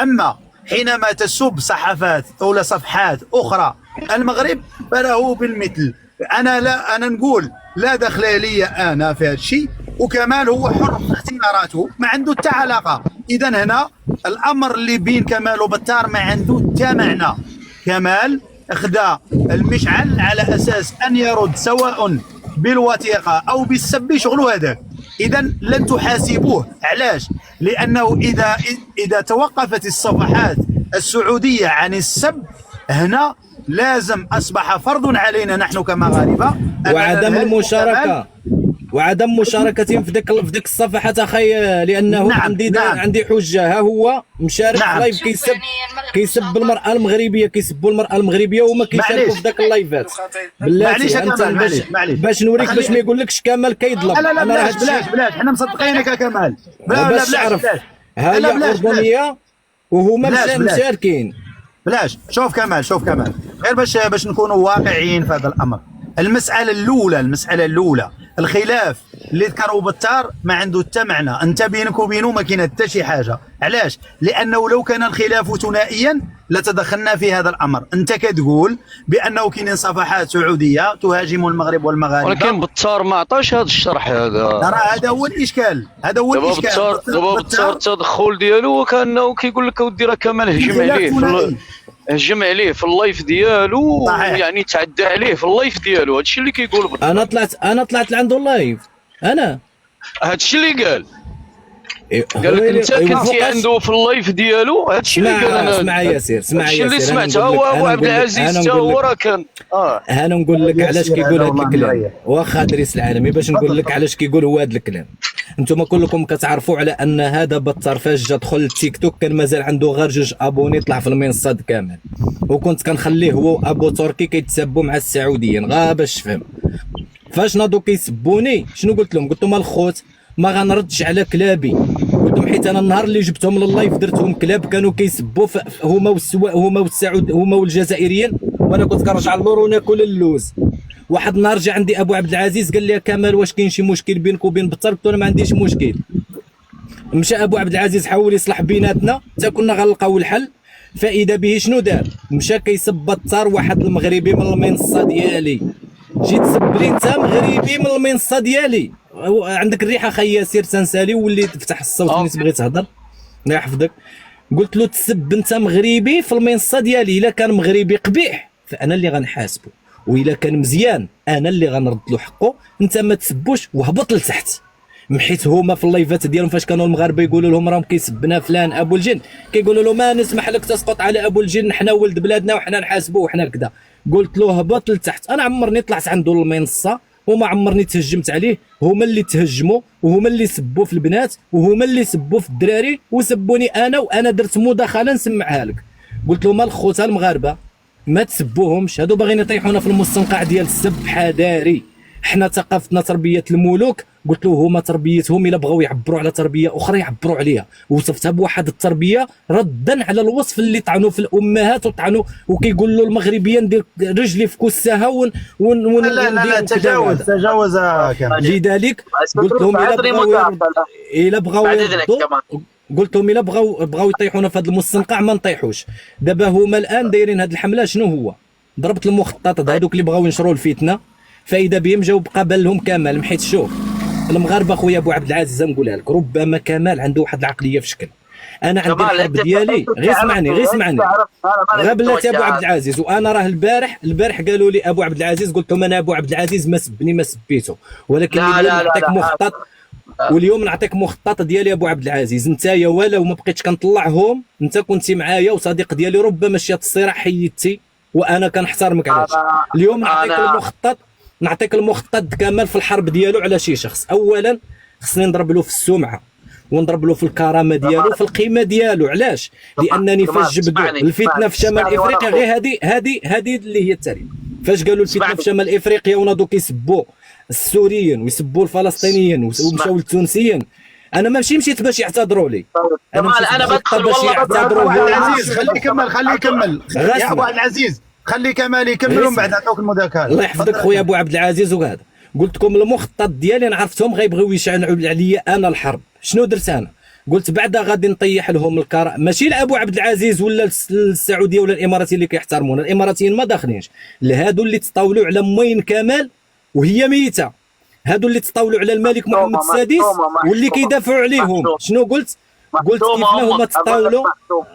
اما حينما تسب صحافات او صفحات اخرى المغرب فله بالمثل. انا نقول لا دخل لي انا في هذا الشيء، وكمال هو حر في اختياراته، ما عنده حتى علاقه. اذا هنا الامر اللي بين كمال وبتار ما عنده حتى معنى. كمال اخذ المشعل على اساس ان يرد سواء بالوثيقه او بالسب، شغله هذاك. اذا لن تحاسبوه. علاش؟ لانه اذا توقفت الصفحات السعوديه عن السب، هنا لازم اصبح فرض علينا نحن كمغاربه وعدم المشاركه، وعدم مشاركتهم في ديك الصفحات اخي، لانه عندي حجه. ها هو مشارك في لايف كيسب المراه المغربيه، كيسبوا المراه المغربيه وما كيشاركوا في ذاك اللايفات. بلاتي انت باش نوريك، باش ما يقولكش كمال كيظلم. لا بلاش حنا مصدقينك كمال. باش تعرف ها هي اردنيه وهما مشاركين. بلاش. شوف كمال غير باش نكونوا واقعيين في هذا الامر. المساله الاولى الخلاف اللي ذكروا بتار ما عنده حتى معنى. انت بينك وبينه ما كاين حتى شي حاجه. علاش؟ لانه لو كان الخلاف ثنائيا لتدخلنا في هذا الامر. انت كتقول بانه كاينين صفحات سعوديه تهاجم المغرب والمغاربه، ولكن بتار ما عطاش هذا الشرح هذا. ترى هذا هو الاشكال. دابا بتار التدخل ديالو كانه كيقول لك اودي راه كمال هجم عليه في اللايف ديالو، يعني تعدى عليه في اللايف ديالو. هادشي اللي كيقول بتار. انا طلعت لعنده اللايف. هادشي اللي قال لك انت كنتي عنده في اللايف ديالو. هادشي اللي قال. اسمع ياسر، هادشي اللي سمعته هو ابو عبد العزيز حتى هو راه كان انا نقول لك علاش كيقول هذا الكلام. واخا دريس العالمي باش نقول لك علاش كيقول هو هذا الكلام. انتم كلكم كتعرفوا على ان هذا بتار فاش جا دخل التيك توك كان مازال عنده غير 2 ابوني طلع في المنصه كامل، وكنت كنخليه هو وابو تركي كيتسبوا مع السعوديين غا باش تفهم. فاش ناضوا كيسبوني شنو قلت لهم؟ قلت لهم الخوت ما غنردش على كلابي. قلت لهم حيت انا النهار اللي جبتهم لللايف درتهم كلاب كانوا كيسبوا هما والجزائريين، وانا كنت كنرجع اللور وناكل اللوز. واحد النهار جا عندي ابو عبد العزيز قال لي كمال واش كاين شي مشكل بينك وبين بتار؟ قلت له انا ما عنديش مشكل. مشى ابو عبد العزيز حاول يصلح بيناتنا حتى كنا غنلقاو الحل. فاذا به شنو دار؟ مشى كيسب بتار واحد المغربي من المنصه ديالي. جيت سب لي انت مغربي من المنصه ديالي، عندك الريحه خي ياسر تنسالي ولي تفتح الصوت ملي تبغي تهضر الله يحفظك. قلت له تسب انت مغربي في المنصه ديالي، الا كان مغربي قبيح فانا اللي غنحاسبه، واذا كان مزيان انا اللي غنرد له حقه. انت ما تسبوش وهبط لتحت. محيت هما في اللايفات ديالهم فاش كانوا المغاربه يقولوا لهم راهم كيسبنا فلان ابو الجن، كيقولوا له ما نسمح لك تسقط على ابو الجن، حنا ولد بلادنا وحنا نحاسبوه وحنا كذا. قلت له هبط لتحت. انا عمرني طلعت عنده المنصه وما عمرني تهجمت عليه. هما اللي تهجموا وهما اللي سبوا في البنات وهما اللي سبوا في الدراري وسبوني انا، وانا درت مداخله نسمعها لك. قلت لهم الخوت المغاربه ما تسبوهمش، هادو باغيين يطيحونا في المستنقع ديال السب. حذاري، حنا ثقافتنا تربيه الملوك. قلت له هما تربيتهم الا بغاو يعبروا على تربيه اخرى يعبروا عليها، وصفتها بواحد التربيه ردا على الوصف اللي طعنوا في الامهات وطعنوا وكيقول له المغربيه ندير رجلي في كسها لا تجاوز كمان. لذلك قلت لهم الا بغاو قلت لهم الا بغاو يطيحونا في هذا المستنقع ما نطيحوش. دابا هما الان دايرين هذه الحمله شنو هو؟ ضربت المخططات هذوك اللي بغاو ينشروا الفتنه، فاذا بهم جاو بقى بالهم كمال. محيت شوف المغاربه خويا ابو عبد العزيز نقولها لك، ربما كمال عنده واحد العقليه في شكل. انا عندي الحرب ديالي، غير اسمعني غير بلاتي ابو عبد العزيز. وانا راه البارح قالوا لي ابو عبد العزيز، قلت لهم انا ابو عبد العزيز ما سبني ما سبيته، ولكن اليوم نعطيك مخطط. واليوم نعطيك مخطط ديالي ابو عبد العزيز. انت يا ولو ما بقيتش كنطلعهم، انت كنتي معايا وصديق ديالي، ربما شيات الصراع حيدتي وانا كنحترمك علاش. اليوم نعطيك المخطط كامل في الحرب ديالو على شي شخص. اولا خصني نضرب له في السمعه ونضرب له في الكرامه ديالو في القيمه ديالو. علاش؟ لانني فاش جبدوا الفتنه في شمال افريقيا، غير هذه اللي هي التاريخ. فاش قالوا الفتنه في شمال افريقيا وناضوا كيسبوا السوريين ويسبوا الفلسطينيين ومشاو للتونسيين، انا ماشي مشيت باش يعتذروا لي، جمال انا بدخل باش والله يعتذروا ابو عبد لي. العزيز خليه يكمل، خليه يكمل يا ابو عبد العزيز، خلي كمال يكمل ومن بعد نعطوك المذاكره. الله يحفظك خويا ابو عبد العزيز. وهذا قلت لكم المخطط ديالي، انا عرفتهم غيبغيو يشعلوا عليا انا الحرب. شنو درت انا؟ قلت بعدا غادي نطيح لهم الكرة، ماشي لابو عبد العزيز ولا السعوديه ولا الاماراتيين اللي كيحترمونا، الاماراتيين ما داخلينش، لهادو اللي تطاولوا على موين كمال وهي ميته، هادو اللي تطاولوا على الملك محمد السادس واللي كيدافعوا عليهم. شنو قلت؟ قلت كيف هما تطاولوا،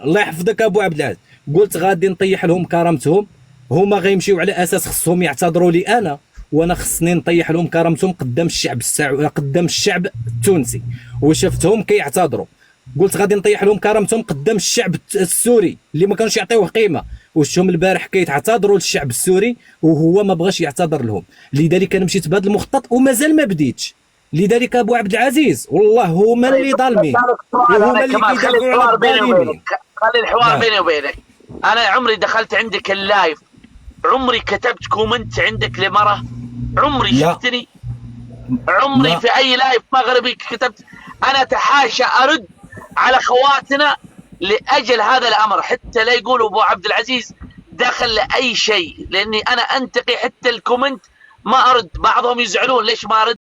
الله يحفظك ابو عبد العزيز، قلت غادي نطيح لهم كرامتهم، هما غيمشيو على اساس خصهم يعتذروا لي انا، وانا خصني نطيح لهم كرامتهم قدام الشعب قدام الشعب التونسي، وشفتهم كيعتذروا. قلت غادي نطيح لهم كرامتهم قدام الشعب السوري اللي ما كانوش يعطيوه قيمه، وشفتهم البارح كيتعتذروا للشعب السوري وهو ما بغاش يعتذر لهم. لذلك انا مشيت بهذا المخطط ومازال ما بديتش. لذلك ابو عبد العزيز والله هما اللي ظالمين وهما اللي كيدافعوا على الظالمين. خلي الحوار بيني وبينك. انا عمري دخلت عندك اللايف، عمري كتبت كومنت عندك لمرة، عمري شفتني، عمري في اي لايف مغربي كتبت. انا اتحاشى ارد على خواتنا لاجل هذا الامر، حتى لا يقولوا ابو عبد العزيز دخل لاي شيء، لاني انا انتقي حتى الكومنت ما ارد. بعضهم يزعلون ليش ما ارد.